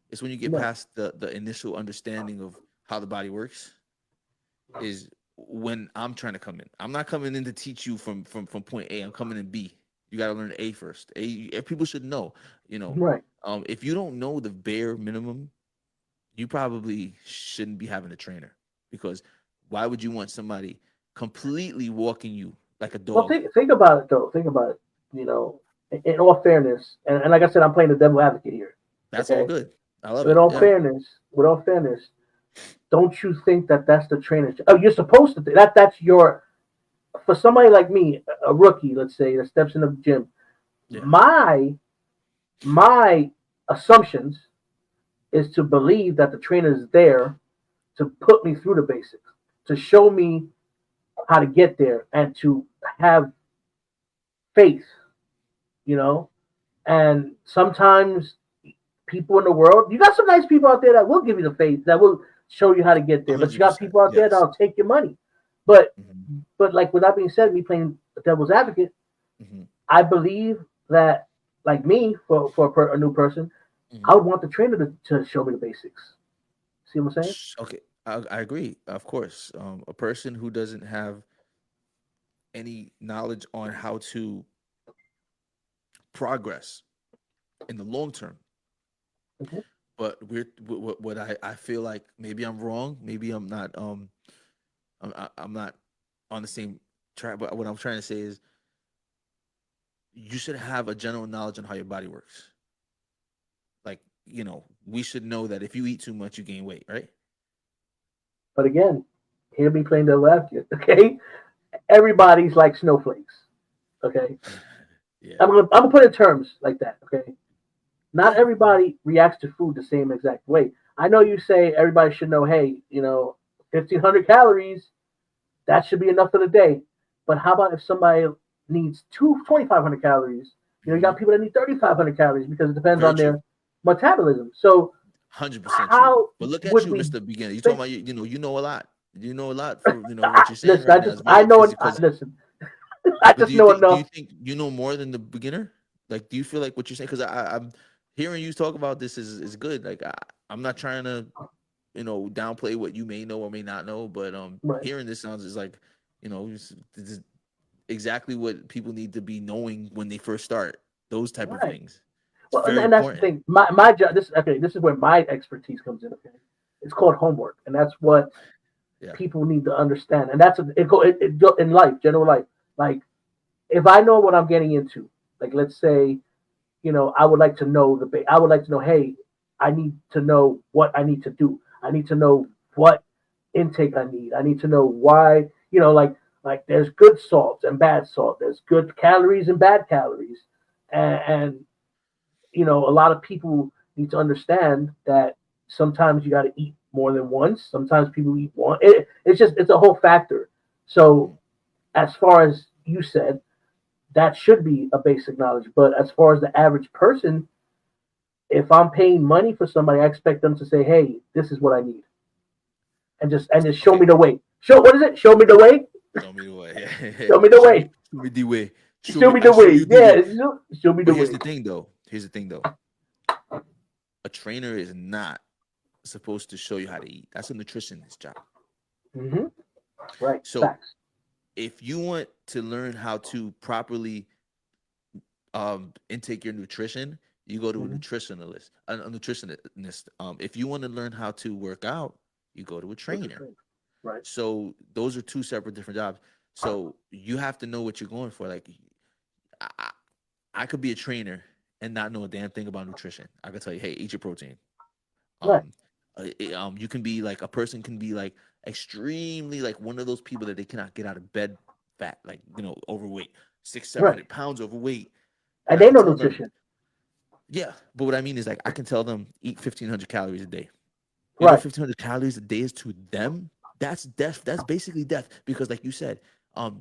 [SPEAKER 2] It's when you get
[SPEAKER 1] Right.
[SPEAKER 2] past the initial understanding of how the body works is when I'm trying to come in. I'm not coming in to teach you from point A. I'm coming in B. You got to learn A first. People should know.
[SPEAKER 1] Right.
[SPEAKER 2] If you don't know the bare minimum, you probably shouldn't be having a trainer, because why would you want somebody completely walking you like a
[SPEAKER 1] Well,
[SPEAKER 2] dog?
[SPEAKER 1] think about it though. Think about it. In all fairness, and like I said, I'm playing the devil advocate here.
[SPEAKER 2] That's all
[SPEAKER 1] Okay.
[SPEAKER 2] good. I love
[SPEAKER 1] In
[SPEAKER 2] it.
[SPEAKER 1] all
[SPEAKER 2] Yeah.
[SPEAKER 1] fairness, with all fairness, don't you think that that's the trainer's? Oh, you're supposed to think that that's your. For somebody like me, a rookie, let's say, that steps in the gym,
[SPEAKER 2] Yeah.
[SPEAKER 1] my assumptions is to believe that the trainer is there to put me through the basics, to show me how to get there, and to have faith, you know. And sometimes people in the world, you got some nice people out there that will give you the faith, that will show you how to get there. But you got
[SPEAKER 2] 100%.
[SPEAKER 1] people out there
[SPEAKER 2] Yes.
[SPEAKER 1] that'll take your money. But
[SPEAKER 2] Mhm.
[SPEAKER 1] like with that being said, me playing the devil's advocate,
[SPEAKER 2] Mhm.
[SPEAKER 1] I believe that, like me, for a new person,
[SPEAKER 2] Mhm.
[SPEAKER 1] I would want the trainer to show me the basics. See what I'm saying?
[SPEAKER 2] Okay, I agree. Of course, a person who doesn't have any knowledge on how to progress in the long term.
[SPEAKER 1] Mhm.
[SPEAKER 2] But what I feel like, maybe I'm wrong, maybe I'm not I'm not on the same track. But what I'm trying to say is, you should have a general knowledge on how your body works. Like, we should know that if you eat too much, you gain weight, right?
[SPEAKER 1] But again, hear me playing devil's advocate. Okay, everybody's like snowflakes. Okay,
[SPEAKER 2] Yeah.
[SPEAKER 1] I'm gonna put it in terms like that. Okay, not
[SPEAKER 2] Yeah.
[SPEAKER 1] everybody reacts to food the same exact way. I know you say everybody should know, hey, 1,500 calories, that should be enough for the day. But how about if somebody needs 2,500 calories? You
[SPEAKER 2] Hmm.
[SPEAKER 1] got people that need 3,500 calories because it depends
[SPEAKER 2] Very
[SPEAKER 1] on
[SPEAKER 2] true.
[SPEAKER 1] their metabolism. So
[SPEAKER 2] 100% true.
[SPEAKER 1] how
[SPEAKER 2] But look at
[SPEAKER 1] would
[SPEAKER 2] you,
[SPEAKER 1] we
[SPEAKER 2] Mr. Beginner. You talking
[SPEAKER 1] think?
[SPEAKER 2] about, you know a lot. You know a lot for what you're saying
[SPEAKER 1] Listen,
[SPEAKER 2] right now is
[SPEAKER 1] I
[SPEAKER 2] very,
[SPEAKER 1] know,
[SPEAKER 2] because
[SPEAKER 1] listen, I
[SPEAKER 2] but
[SPEAKER 1] just know
[SPEAKER 2] do you
[SPEAKER 1] enough.
[SPEAKER 2] think you know more than the beginner? Like, do you feel like what you're saying? Because I'm hearing you talk about this is good. Like, I'm not trying to downplay what you may know or may not know, but
[SPEAKER 1] Right.
[SPEAKER 2] hearing this sounds is like, this is exactly what people need to be knowing when they first start those type of
[SPEAKER 1] Right.
[SPEAKER 2] things. It's
[SPEAKER 1] Well,
[SPEAKER 2] very
[SPEAKER 1] and that's the
[SPEAKER 2] important.
[SPEAKER 1] thing. My job. This is where my expertise comes in. Okay, it's called homework, and that's what
[SPEAKER 2] Yeah.
[SPEAKER 1] people need to understand. And that's in life, general life. Like if I know what I'm getting into, like let's say, I would like to know I would like to know, hey, I need to know what I need to do. I need to know what intake I need. I need to know why, like there's good salt and bad salt. There's good calories and bad calories. And a lot of people need to understand that sometimes you got to eat more than once. Sometimes people eat one. It's a whole factor. So as far as you said, that should be a basic knowledge. But as far as the average person, if I'm paying money for somebody, I expect them to say, "Hey, this is what I need," and just show
[SPEAKER 2] Okay.
[SPEAKER 1] me the way. What is it? Show me the way.
[SPEAKER 2] Show me the way.
[SPEAKER 1] Show me the way.
[SPEAKER 2] Show me the way.
[SPEAKER 1] Show me
[SPEAKER 2] I
[SPEAKER 1] the
[SPEAKER 2] show
[SPEAKER 1] way.
[SPEAKER 2] you the way.
[SPEAKER 1] Yeah, show me the
[SPEAKER 2] But here's
[SPEAKER 1] way.
[SPEAKER 2] the thing, though. A trainer is not supposed to show you how to eat. That's a nutritionist job.
[SPEAKER 1] Hmm. Right.
[SPEAKER 2] So
[SPEAKER 1] Facts.
[SPEAKER 2] if you want to learn how to properly intake your nutrition, you go to a
[SPEAKER 1] Hmm.
[SPEAKER 2] nutritionalist. A nutritionist. If you want to learn how to work out, you go to a trainer.
[SPEAKER 1] Right.
[SPEAKER 2] So those are two separate different jobs. So you have to know what you're going for. Like, I, I I could be a trainer and not know a damn thing about nutrition. I could tell you, hey, eat your protein.
[SPEAKER 1] Right.
[SPEAKER 2] Um, you can be like, a person can be like extremely, like, one of those people that they cannot get out of bed, fat, like, overweight, six, seven
[SPEAKER 1] Right.
[SPEAKER 2] hundred pounds overweight, and
[SPEAKER 1] And
[SPEAKER 2] I
[SPEAKER 1] they
[SPEAKER 2] can
[SPEAKER 1] know
[SPEAKER 2] tell them,
[SPEAKER 1] nutrition.
[SPEAKER 2] yeah. But what I mean is, like, I can tell them, eat 1,500 calories a day.
[SPEAKER 1] Right.
[SPEAKER 2] 1,500 calories a day is to them, that's death. That's basically death, because, like you said,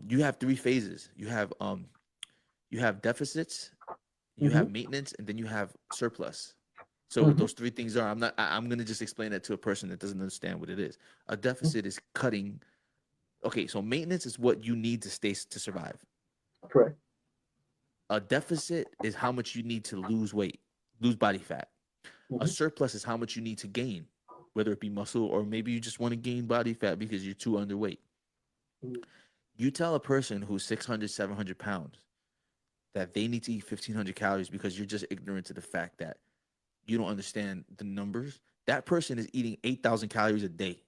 [SPEAKER 2] you have three phases. You have deficits, you
[SPEAKER 1] Hmm.
[SPEAKER 2] have maintenance, and then you have surplus. So what
[SPEAKER 1] Hmm.
[SPEAKER 2] those three things are, I'm gonna just explain that to a person that doesn't understand what it is. A
[SPEAKER 1] Hmm.
[SPEAKER 2] deficit is cutting. Okay, so maintenance is what you need to stay to survive.
[SPEAKER 1] Correct.
[SPEAKER 2] A deficit is how much you need to lose weight, lose body fat. A
[SPEAKER 1] Hmm.
[SPEAKER 2] surplus is how much you need to gain, whether it be muscle or maybe you just want to gain body fat because you're too underweight.
[SPEAKER 1] Hmm.
[SPEAKER 2] You tell a person who's 600, 700 pounds, that they need to eat 1,500 calories because you're just ignorant to the fact that you don't understand the numbers. That person is eating 8,000 calories a day.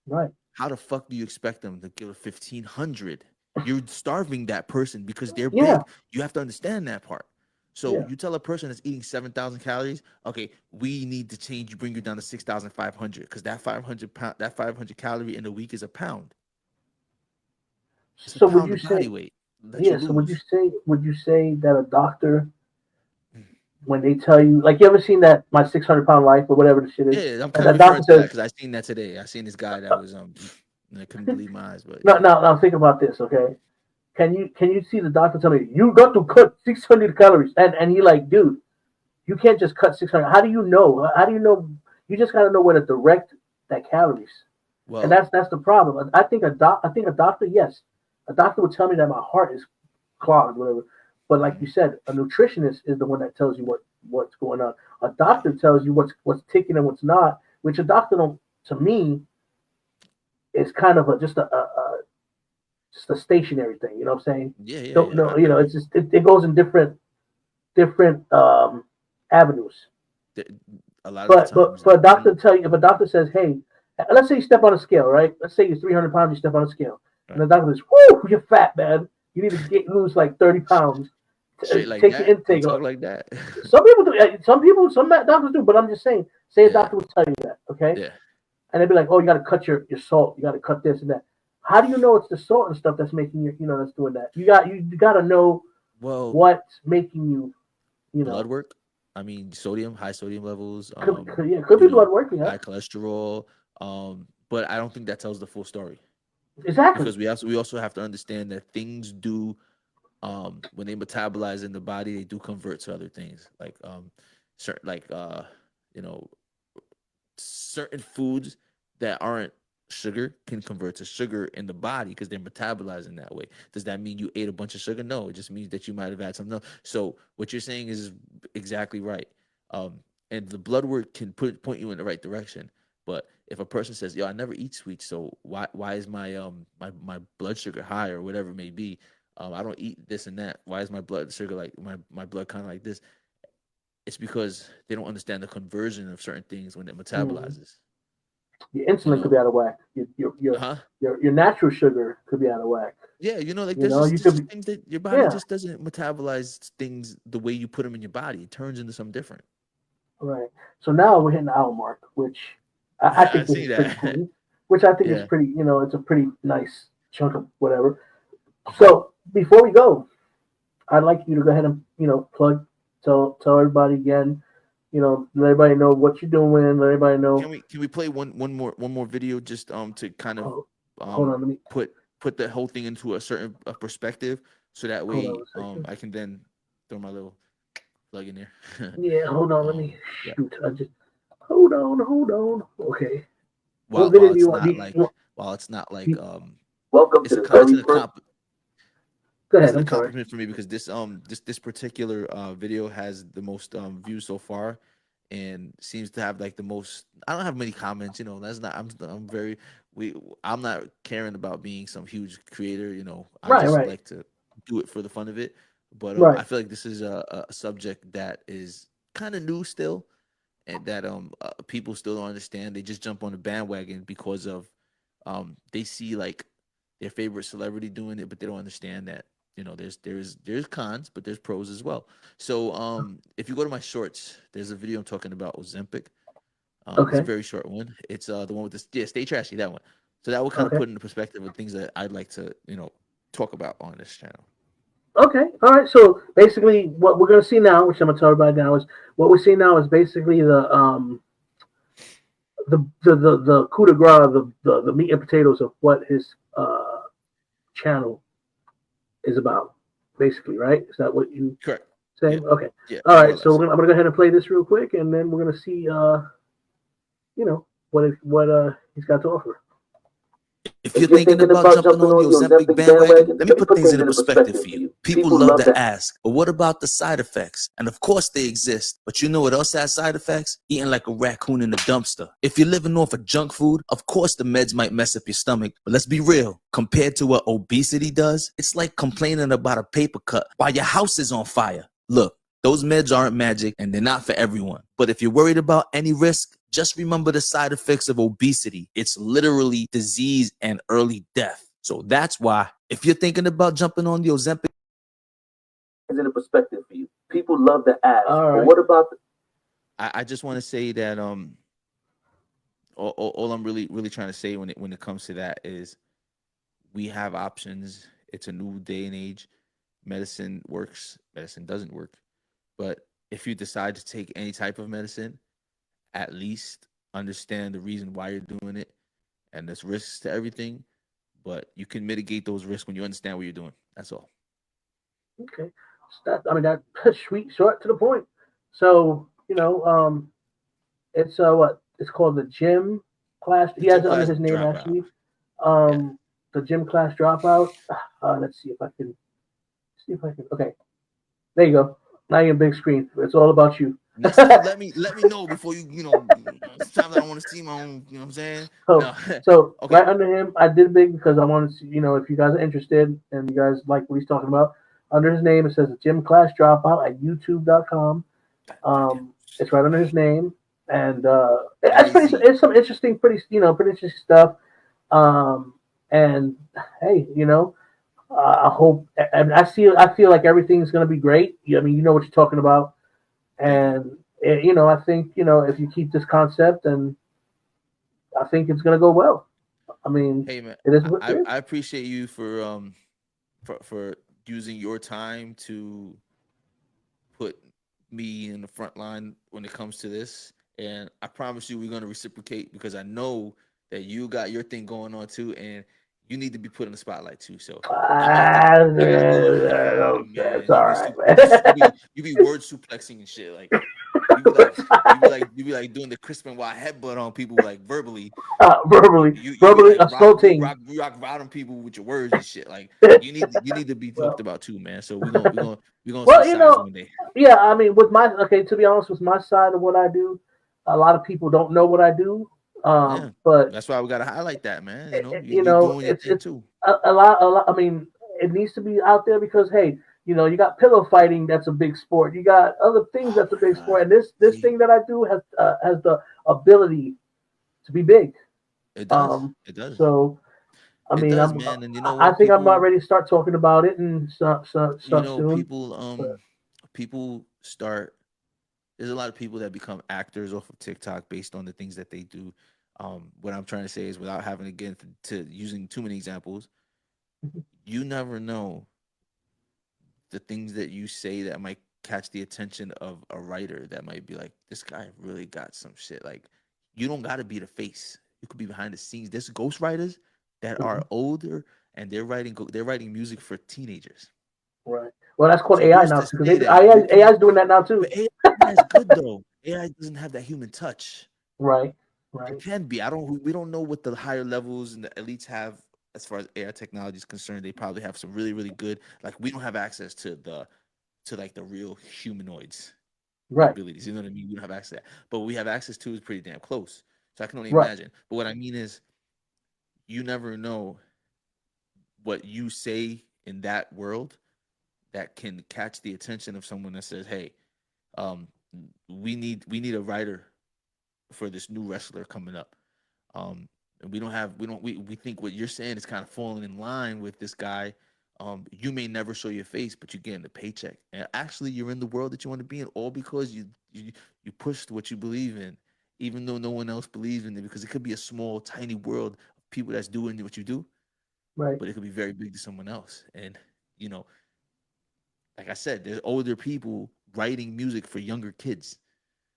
[SPEAKER 1] Right.
[SPEAKER 2] How the fuck do you expect them to give 1,500? You're starving that person because they're
[SPEAKER 1] Yeah.
[SPEAKER 2] big. You have to understand that part. So
[SPEAKER 1] Yeah.
[SPEAKER 2] you tell a person that's eating 7,000 calories, okay, we need to change you, bring you down to 6,500 because that 500 calorie in a week is a pound. It's a
[SPEAKER 1] So would
[SPEAKER 2] pound
[SPEAKER 1] you
[SPEAKER 2] of body
[SPEAKER 1] say,
[SPEAKER 2] weight that you
[SPEAKER 1] yeah, so
[SPEAKER 2] lose.
[SPEAKER 1] would you say that a doctor, when they tell you, like, you ever seen that My 600 Pound Life or whatever the shit is,
[SPEAKER 2] Yeah, I'm
[SPEAKER 1] and
[SPEAKER 2] kind
[SPEAKER 1] the
[SPEAKER 2] of
[SPEAKER 1] doctor
[SPEAKER 2] referring to that
[SPEAKER 1] says,
[SPEAKER 2] because I seen that today. I seen this guy that was and I couldn't believe my eyes, but
[SPEAKER 1] no,
[SPEAKER 2] yeah.
[SPEAKER 1] no, no, think about this, okay? Can you see the doctor tell me you got to cut 600 calories, and he like, dude, you can't just cut 600. How do you know? How do you know? You just got to know where to direct that calories, and
[SPEAKER 2] Well,
[SPEAKER 1] that's the problem. I think a doctor, yes, a doctor would tell me that my heart is clogged, whatever. But like
[SPEAKER 2] mhm,
[SPEAKER 1] you said, a nutritionist is the one that tells you what's going on. A
[SPEAKER 2] yeah,
[SPEAKER 1] doctor tells you what's ticking and what's not, which a doctor don't. To me, is kind of just a stationary thing. You know what I'm saying?
[SPEAKER 2] yeah, yeah,
[SPEAKER 1] Don't
[SPEAKER 2] yeah.
[SPEAKER 1] know.
[SPEAKER 2] I agree.
[SPEAKER 1] It's just it goes in different avenues.
[SPEAKER 2] Th- A lot of the
[SPEAKER 1] But
[SPEAKER 2] times,
[SPEAKER 1] for a
[SPEAKER 2] we
[SPEAKER 1] doctor to tell you, if a doctor says, hey, let's say you step on a scale, right? Let's say you're 300 pounds, you step on a scale, and
[SPEAKER 2] right,
[SPEAKER 1] the doctor says, whoo, you're fat, man. You need to lose like 30 pounds.
[SPEAKER 2] straight like
[SPEAKER 1] Take your
[SPEAKER 2] that. You
[SPEAKER 1] intake.
[SPEAKER 2] talk like that.
[SPEAKER 1] Some people do. Some doctors do. But I'm just saying. Say a
[SPEAKER 2] Yeah,
[SPEAKER 1] doctor would tell you that, okay?
[SPEAKER 2] yeah.
[SPEAKER 1] And they'd be like, oh, you got to cut your salt. You got to cut this and that. How do you know it's the salt and stuff that's making that's doing that? You got to know
[SPEAKER 2] Well,
[SPEAKER 1] what's making you, you
[SPEAKER 2] blood
[SPEAKER 1] know,
[SPEAKER 2] work. I mean, high sodium levels.
[SPEAKER 1] could be
[SPEAKER 2] You
[SPEAKER 1] blood
[SPEAKER 2] know,
[SPEAKER 1] work, yeah,
[SPEAKER 2] high cholesterol. But I don't think that tells the full story
[SPEAKER 1] exactly.
[SPEAKER 2] because we also have to understand that things do when they metabolize in the body, they do convert to other things like certain like you know certain foods that aren't sugar can convert to sugar in the body because they're metabolizing that way. Does that mean you ate a bunch of sugar? No, it just means that you might have had something else. So what you're saying is exactly right. Um, and the blood work can point you in the right direction. But if a person says, "Yo, I never eat sweets, so why is my blood sugar high or whatever it may be? I don't eat this and that. Why is my blood sugar like my blood kind of like this?" It's because they don't understand the conversion of certain things when it
[SPEAKER 1] Mhm.
[SPEAKER 2] metabolizes.
[SPEAKER 1] Your
[SPEAKER 2] You
[SPEAKER 1] insulin could
[SPEAKER 2] know,
[SPEAKER 1] be out of whack.
[SPEAKER 2] huh?
[SPEAKER 1] Your natural sugar could be out of whack.
[SPEAKER 2] Yeah, like
[SPEAKER 1] You know, you
[SPEAKER 2] there's
[SPEAKER 1] could
[SPEAKER 2] just
[SPEAKER 1] be,
[SPEAKER 2] things that your body
[SPEAKER 1] yeah,
[SPEAKER 2] just doesn't metabolize things the way you put them in your body. It turns into something different.
[SPEAKER 1] right. So now we're hitting the hour mark, which I
[SPEAKER 2] I
[SPEAKER 1] think this
[SPEAKER 2] see
[SPEAKER 1] is pretty
[SPEAKER 2] that.
[SPEAKER 1] cool. Which I think is
[SPEAKER 2] Yeah.
[SPEAKER 1] pretty, it's a pretty nice chunk of whatever.
[SPEAKER 2] Mhm.
[SPEAKER 1] So before we go, I'd like you to go ahead and plug, tell everybody again, let everybody know what you're doing, let everybody know.
[SPEAKER 2] Can we play one more video just to kind of
[SPEAKER 1] Oh, hold
[SPEAKER 2] um
[SPEAKER 1] on, let me
[SPEAKER 2] put the whole thing into a certain perspective so that
[SPEAKER 1] hold on
[SPEAKER 2] way
[SPEAKER 1] a second.
[SPEAKER 2] I can then throw my little plug in there.
[SPEAKER 1] Yeah, hold on, let me
[SPEAKER 2] Yeah.
[SPEAKER 1] shoot. I just hold on. Okay, what
[SPEAKER 2] While
[SPEAKER 1] video
[SPEAKER 2] while
[SPEAKER 1] do you
[SPEAKER 2] it's
[SPEAKER 1] want?
[SPEAKER 2] not like while it's not like
[SPEAKER 1] Welcome to
[SPEAKER 2] it's a
[SPEAKER 1] the
[SPEAKER 2] it's
[SPEAKER 1] very
[SPEAKER 2] an
[SPEAKER 1] first.
[SPEAKER 2] accomplishment.
[SPEAKER 1] Go
[SPEAKER 2] It's
[SPEAKER 1] ahead.
[SPEAKER 2] an
[SPEAKER 1] I'm sorry.
[SPEAKER 2] accomplishment for me because this particular video has the most views so far and seems to have like the most. I don't have many comments, that's not. I'm very we I'm not caring about being some huge creator, I
[SPEAKER 1] Right,
[SPEAKER 2] just
[SPEAKER 1] right,
[SPEAKER 2] like to do it for the fun of it. But I
[SPEAKER 1] right.
[SPEAKER 2] feel like this is a subject that is kind of new still and that people still don't understand. They just jump on the bandwagon because of they see like their favorite celebrity doing it, but they don't understand that there's cons, but there's pros as well. So if you go to my shorts, there's a video I'm talking about Ozempic. It's a
[SPEAKER 1] Okay,
[SPEAKER 2] very short one. It's the one with this, yeah, Stay Trashy, that one. So that will kind of
[SPEAKER 1] okay,
[SPEAKER 2] put into perspective of things that I'd like to talk about on this channel.
[SPEAKER 1] okay. All right. So basically, what we're gonna see now, which I'm gonna tell everybody now, is what we see now is basically the coup de grace, the meat and potatoes of what his channel is about. Basically, right? Is that what you
[SPEAKER 2] Correct. Yeah.
[SPEAKER 1] saying? Okay.
[SPEAKER 2] Yeah.
[SPEAKER 1] All
[SPEAKER 2] More or
[SPEAKER 1] right. So
[SPEAKER 2] less.
[SPEAKER 1] I'm gonna go ahead and play this real quick, and then we're gonna see what he's got to offer.
[SPEAKER 2] If you're thinking about jumping on the Ozempic bandwagon, let me put things into perspective for you. People love to ask, but what about the side effects? And of course they exist, but you know what else has side effects? Eating like a raccoon in a dumpster. If you're living off of junk food, of course the meds might mess up your stomach, but let's be real. Compared to what obesity does, it's like complaining about a paper cut while your house is on fire. Look, those meds aren't magic and they're not for everyone. But if you're worried about any risk, just remember the side effects of obesity. It's literally disease and early death. So that's why, if you're thinking about jumping on the Ozempic,
[SPEAKER 3] Is in a perspective for you. People love to ask,
[SPEAKER 1] All right.
[SPEAKER 3] but what about the
[SPEAKER 2] I just want to say that all I'm really trying to say when it comes to that is we have options. It's a new day and age. Medicine works, medicine doesn't work. But if you decide to take any type of medicine, at least understand the reason why you're doing it, and there's risks to everything, but you can mitigate those risks when you understand what you're doing. That's all.
[SPEAKER 1] Okay. That's sweet, short, to the point. So, it's what it's called, the gym class. He has
[SPEAKER 2] Gym
[SPEAKER 1] it under
[SPEAKER 2] class
[SPEAKER 1] his name
[SPEAKER 2] dropout.
[SPEAKER 1] actually.
[SPEAKER 2] Yeah.
[SPEAKER 1] The gym class dropout. Let's see if I can. Okay, there you go. Now you're big screen. It's all about you.
[SPEAKER 2] Next time, let me know before sometimes I don't want to see my own, you know what I'm saying?
[SPEAKER 1] So,
[SPEAKER 2] No.
[SPEAKER 1] so
[SPEAKER 2] Okay.
[SPEAKER 1] right under him, I did big because I wanted to, if you guys are interested and you guys like what he's talking about, under his name it says the gym class dropout at youtube.com. It's right under his name, and it's some interesting, pretty interesting stuff. And hey, I hope, and I feel like everything's going to be great. I mean, you know what you're talking about, and I think if you keep this concept, and I think it's going to go well. I mean,
[SPEAKER 2] Hey man,
[SPEAKER 1] it is what it is.
[SPEAKER 2] I appreciate you for using your time to put me in the front line when it comes to this. And I promise you we're gonna reciprocate because I know that you got your thing going on too, and you need to be put in the spotlight too. So I'm not gonna
[SPEAKER 1] That's
[SPEAKER 2] man.
[SPEAKER 1] all right, man.
[SPEAKER 2] You be word suplexing and shit. Like you be like doing the Chris Benoit headbutt on people like verbally.
[SPEAKER 1] verbally,
[SPEAKER 2] You be like
[SPEAKER 1] assaulting.
[SPEAKER 2] rock bottom people with your words and shit. Like you need to be talked about too, man. So we're gonna
[SPEAKER 1] Well,
[SPEAKER 2] switch sides one day.
[SPEAKER 1] yeah. I mean, to be honest, with my side of what I do, a lot of people don't know what I do.
[SPEAKER 2] Yeah,
[SPEAKER 1] But
[SPEAKER 2] that's why we gotta highlight that, man. You doing your thing
[SPEAKER 1] it's
[SPEAKER 2] too.
[SPEAKER 1] a lot. I mean, it needs to be out there because hey, you got pillow fighting. That's a big sport. You got other things
[SPEAKER 2] Oh
[SPEAKER 1] that's a
[SPEAKER 2] my
[SPEAKER 1] big
[SPEAKER 2] god,
[SPEAKER 1] sport, and this
[SPEAKER 2] see,
[SPEAKER 1] thing that I do has the ability to be big.
[SPEAKER 2] it does,
[SPEAKER 1] Um,
[SPEAKER 2] it does,
[SPEAKER 1] so I
[SPEAKER 2] it
[SPEAKER 1] mean,
[SPEAKER 2] does, man. And you know
[SPEAKER 1] I
[SPEAKER 2] what,
[SPEAKER 1] think I'm about
[SPEAKER 2] people,
[SPEAKER 1] ready to start talking about it and start soon.
[SPEAKER 2] people,
[SPEAKER 1] But
[SPEAKER 2] people start. There's a lot of people that become actors off of TikTok based on the things that they do. What I'm trying to say is, without having to get into using too many examples, you never know the things that you say that might catch the attention of a writer that might be like, this guy really got some shit. Like, you don't got to be the face. You could be behind the scenes. There's ghostwriters that are older and they're writing music for teenagers.
[SPEAKER 1] right. Well, that's called
[SPEAKER 2] So
[SPEAKER 1] AI
[SPEAKER 2] who's
[SPEAKER 1] now
[SPEAKER 2] to
[SPEAKER 1] too, because
[SPEAKER 2] say that you
[SPEAKER 1] AI
[SPEAKER 2] can't?
[SPEAKER 1] is doing that now too.
[SPEAKER 2] But AI is good though. AI doesn't have that human touch.
[SPEAKER 1] Right.
[SPEAKER 2] It
[SPEAKER 1] Right.
[SPEAKER 2] can be. We don't know what the higher levels and the elites have as far as AI technology is concerned. They probably have some really good. Like, we don't have access to like the real humanoids
[SPEAKER 1] Right.
[SPEAKER 2] abilities. You know what I mean? We don't have access to that. But what we have access to is pretty damn close. So I can only
[SPEAKER 1] Right.
[SPEAKER 2] imagine. But what I mean is, you never know what you say in that world that can catch the attention of someone that says, "Hey, um, we need a writer for this new wrestler coming up." And we think what you're saying is kind of falling in line with this guy. You may never show your face, but you're getting the paycheck, and actually you're in the world that you want to be in, all because you pushed what you believe in, even though no one else believes in it, because it could be a small, tiny world of people that's doing what you do,
[SPEAKER 1] Right.
[SPEAKER 2] but it could be very big to someone else. And you know, like I said, there's older people writing music for younger kids.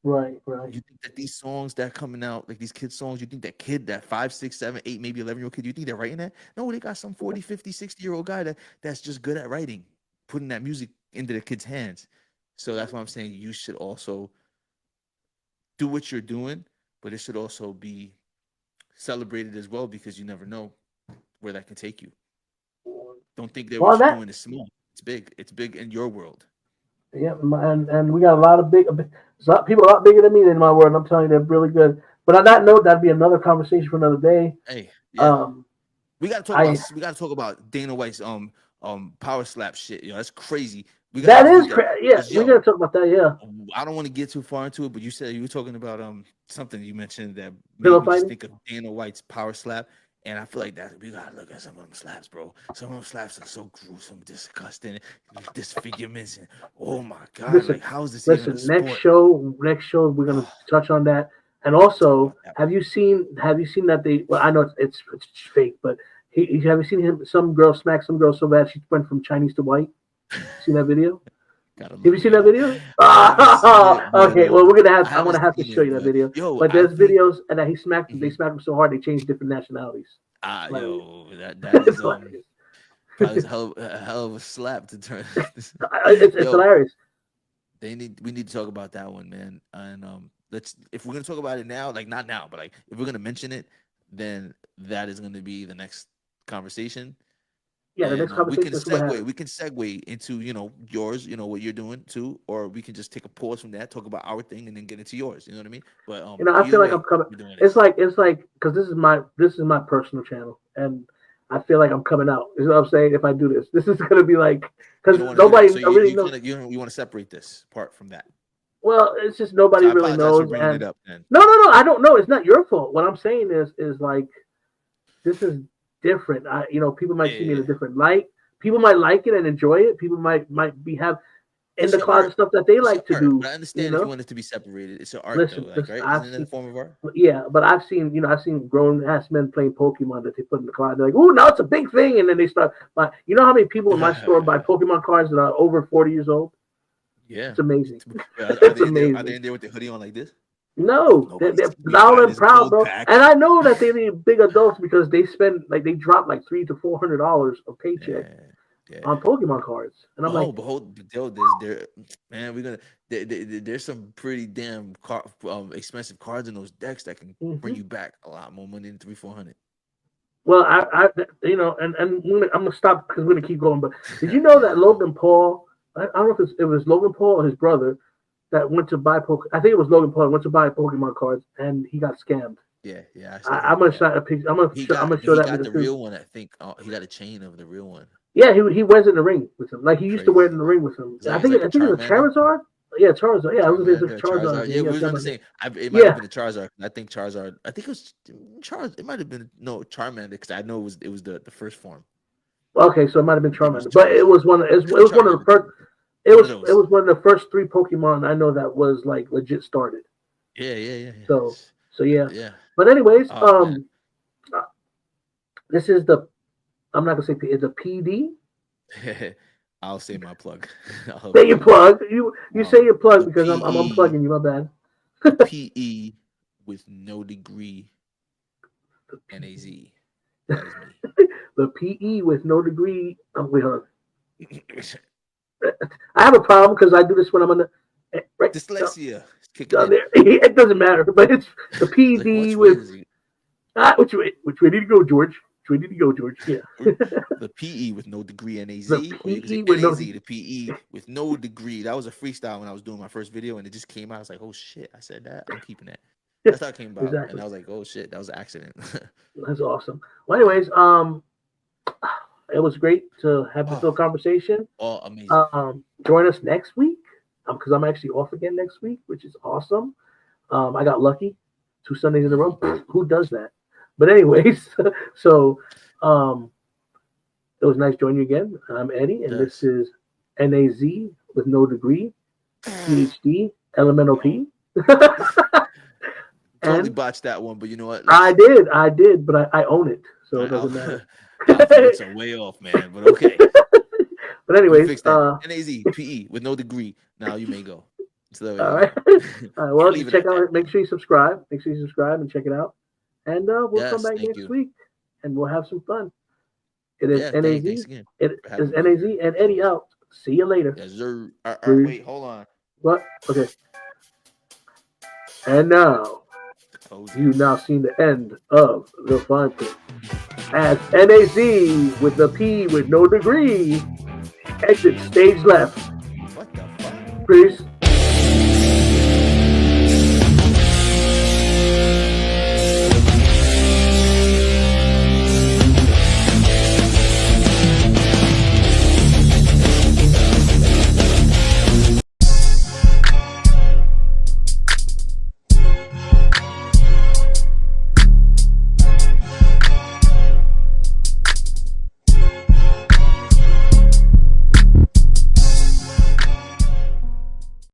[SPEAKER 1] Right. Right.
[SPEAKER 2] You think that these songs that are coming out, like these kids' songs, you think that kid, that 5, 6, 7, 8, maybe 11-year-old kid, you think they're writing that? No, they got some 40, 50, 60-year-old guy that's just good at writing, putting that music into the kid's hands. So that's why I'm saying you should also do what you're doing, but it should also be celebrated as well, because you never know. where that can take you. Don't think that
[SPEAKER 1] Well,
[SPEAKER 2] what you're
[SPEAKER 1] that
[SPEAKER 2] doing is small. It's big. It's big in your world.
[SPEAKER 1] yeah, and we got a lot of people a lot bigger than me in my world. And I'm telling you, they're really good. But on that note, that'd be another conversation for another day.
[SPEAKER 2] Hey, yeah.
[SPEAKER 1] Um,
[SPEAKER 2] We gotta talk about Dana White's power slap shit. Yo, that's crazy.
[SPEAKER 1] that is crazy. Yeah, we gotta talk about that. Yeah,
[SPEAKER 2] I don't want to get too far into it, but you said you were talking about something you mentioned that made
[SPEAKER 1] pillow
[SPEAKER 2] me just
[SPEAKER 1] fighting.
[SPEAKER 2] think of Dana White's power slap, and I feel like that we gotta look at some of them slaps, bro. Some of them slaps are so gruesome, disgusting, disfigurements, and oh my god,
[SPEAKER 1] Listen,
[SPEAKER 2] like how is this even a
[SPEAKER 1] Listen,
[SPEAKER 2] sport?
[SPEAKER 1] next show, we're gonna
[SPEAKER 2] Oh,
[SPEAKER 1] touch on that. And
[SPEAKER 2] talk
[SPEAKER 1] also,
[SPEAKER 2] about that.
[SPEAKER 1] have you seen that they? Well, I know it's fake, but have you seen him? Some girl smacked some girl so bad she went from Chinese to white. Seen that video?
[SPEAKER 2] Gotta
[SPEAKER 1] Have you
[SPEAKER 2] look
[SPEAKER 1] seen
[SPEAKER 2] it
[SPEAKER 1] that
[SPEAKER 2] up.
[SPEAKER 1] video?
[SPEAKER 2] I haven't seen it, but,
[SPEAKER 1] Okay, well,
[SPEAKER 2] I
[SPEAKER 1] I'm
[SPEAKER 2] haven't
[SPEAKER 1] gonna have to
[SPEAKER 2] seen
[SPEAKER 1] show
[SPEAKER 2] it,
[SPEAKER 1] you that
[SPEAKER 2] but
[SPEAKER 1] video.
[SPEAKER 2] yo,
[SPEAKER 1] But
[SPEAKER 2] I
[SPEAKER 1] there's
[SPEAKER 2] think
[SPEAKER 1] videos and that he smacked. They
[SPEAKER 2] mhm.
[SPEAKER 1] smacked him so hard they changed different nationalities. Hilarious.
[SPEAKER 2] Yo, that
[SPEAKER 1] It's
[SPEAKER 2] is
[SPEAKER 1] hilarious.
[SPEAKER 2] probably a hell of a slap to turn.
[SPEAKER 1] It's
[SPEAKER 2] Yo,
[SPEAKER 1] hilarious.
[SPEAKER 2] we need to talk about that one, man. And let's if we're gonna talk about it now, like not now, but like if we're gonna mention it, then that is gonna be the next conversation.
[SPEAKER 1] Yeah, the
[SPEAKER 2] And
[SPEAKER 1] next
[SPEAKER 2] we can
[SPEAKER 1] conversation is what happened.
[SPEAKER 2] segue into yours, what you're doing too, or we can just take a pause from that, talk about our thing, and then get into yours. You know what I mean? But
[SPEAKER 1] I feel
[SPEAKER 2] either
[SPEAKER 1] like I'm
[SPEAKER 2] way,
[SPEAKER 1] coming.
[SPEAKER 2] we're doing
[SPEAKER 1] It's
[SPEAKER 2] this.
[SPEAKER 1] like because this is my personal channel, and I feel like I'm coming out. You know what I'm saying? If I do this, this is gonna be like
[SPEAKER 2] You
[SPEAKER 1] because
[SPEAKER 2] don't want to do
[SPEAKER 1] nobody
[SPEAKER 2] that, so
[SPEAKER 1] really knows.
[SPEAKER 2] you want to separate this part from that.
[SPEAKER 1] Well, it's just
[SPEAKER 2] So
[SPEAKER 1] nobody
[SPEAKER 2] I
[SPEAKER 1] really
[SPEAKER 2] apologize for
[SPEAKER 1] knows.
[SPEAKER 2] bringing it
[SPEAKER 1] And
[SPEAKER 2] up. Then
[SPEAKER 1] no, I don't know. It's not your fault. What I'm saying is like this is different. People might see me in
[SPEAKER 2] yeah,
[SPEAKER 1] a different light. People might like it and enjoy it. People might have in
[SPEAKER 2] it's
[SPEAKER 1] the
[SPEAKER 2] your
[SPEAKER 1] closet
[SPEAKER 2] art.
[SPEAKER 1] stuff that they
[SPEAKER 2] It's your
[SPEAKER 1] like to
[SPEAKER 2] art.
[SPEAKER 1] do.
[SPEAKER 2] But I
[SPEAKER 1] You
[SPEAKER 2] understand if you
[SPEAKER 1] know.
[SPEAKER 2] want it to be separated. It's your art though,
[SPEAKER 1] Listen,
[SPEAKER 2] like right?
[SPEAKER 1] I've
[SPEAKER 2] Isn't it a
[SPEAKER 1] seen.
[SPEAKER 2] form of art?
[SPEAKER 1] Yeah, but I've seen grown ass men playing Pokemon that they put in the closet. They're like, "Oh, now it's a big thing," and then they start. You know how many people in my store buy Pokemon cards that are over 40 years old?
[SPEAKER 2] Yeah.
[SPEAKER 1] It's amazing.
[SPEAKER 2] Are
[SPEAKER 1] It's
[SPEAKER 2] they in there? Are they
[SPEAKER 1] amazing.
[SPEAKER 2] in there with the hoodie on like this?
[SPEAKER 1] No,
[SPEAKER 2] Nobody's
[SPEAKER 1] they're
[SPEAKER 2] we
[SPEAKER 1] loud
[SPEAKER 2] buy
[SPEAKER 1] and
[SPEAKER 2] this
[SPEAKER 1] proud,
[SPEAKER 2] gold
[SPEAKER 1] bro.
[SPEAKER 2] pack.
[SPEAKER 1] And I know that they need big adults because they spend they drop like $300 to $400 a paycheck
[SPEAKER 2] Yeah.
[SPEAKER 1] on Pokemon cards, and I'm like,
[SPEAKER 2] But hold, yo, man, there's some pretty damn expensive cards in those decks that can bring you back a lot more money than 300-400.
[SPEAKER 1] well, and I'm gonna stop because we're gonna keep going. But did you know that Logan Paul? I don't know if it was Logan Paul or his brother that went to buy I think it was Logan Paul went to buy Pokemon cards and he got scammed.
[SPEAKER 2] Yeah.
[SPEAKER 1] I'm gonna show a picture. I'm gonna show that
[SPEAKER 2] got
[SPEAKER 1] video
[SPEAKER 2] the
[SPEAKER 1] too.
[SPEAKER 2] real one. I think he got a chain of the real one.
[SPEAKER 1] Yeah, he wears it in the ring with him. Like he used to wear it in the ring with him. I think
[SPEAKER 2] like
[SPEAKER 1] it's a Charizard. Yeah, Charizard. Yeah, I was gonna say Charizard.
[SPEAKER 2] Yeah, we was gonna say it might have been a Charizard. I think it was Charizard. It might have been Charmander because I know it was the first form.
[SPEAKER 1] Okay, so it might have been Charmander, but it was one of the first. It was one of the first 3 Pokemon I know that was like legit started.
[SPEAKER 2] Yeah.
[SPEAKER 1] So yeah.
[SPEAKER 2] Yeah.
[SPEAKER 1] But anyways, this is I'm not gonna say it's a PD.
[SPEAKER 2] I'll say my plug.
[SPEAKER 1] Say your plug. You say your plug because I'm unplugging you. My bad.
[SPEAKER 2] PE with no degree. NAZ. That is me.
[SPEAKER 1] The PE with no degree. Wait, hold on. I have a problem because I do this when I'm on the right.
[SPEAKER 2] Dyslexia.
[SPEAKER 1] Down there. It doesn't matter, but it's the PD with. Which way did you go, George? Which way did you go, George? Yeah.
[SPEAKER 2] The PE with no degree, NAZ.
[SPEAKER 1] The
[SPEAKER 2] or you can say
[SPEAKER 1] PE with
[SPEAKER 2] NAZ,
[SPEAKER 1] no
[SPEAKER 2] the PE with no degree. That was a freestyle when I was doing my first video, and it just came out. I was like, oh shit, I said that. I'm keeping that. That's how it came about.
[SPEAKER 1] Exactly.
[SPEAKER 2] And I was like, oh shit, that was an accident.
[SPEAKER 1] That's awesome. Well, anyways, it was great to have this little conversation.
[SPEAKER 2] Oh, amazing.
[SPEAKER 1] Join us next week because I'm actually off again next week, which is awesome. I got lucky 2 Sundays in a row. Who does that? But anyways, so it was nice joining you again. I'm Eddie, and this is NAZ with no degree, PhD, Elemental P.
[SPEAKER 2] Totally botched that one, but you know what?
[SPEAKER 1] I did, but I own it, so it doesn't matter.
[SPEAKER 2] It's a way off, man, but okay.
[SPEAKER 1] But anyways,
[SPEAKER 2] NAZ, PE with no degree. Now you may go. So,
[SPEAKER 1] all right. Well, check out. Make sure you subscribe. Make sure you subscribe and check it out. And we'll come back next week, and we'll have some fun. It is NAZ. It is NAZ and Eddie out. See you later.
[SPEAKER 2] Yes, sir. Wait, hold on.
[SPEAKER 1] What? Okay. And now, you've now seen the end of the Fine Print. as NAZ with the P with no degree exits stage left.
[SPEAKER 2] What the fuck?
[SPEAKER 1] Peace.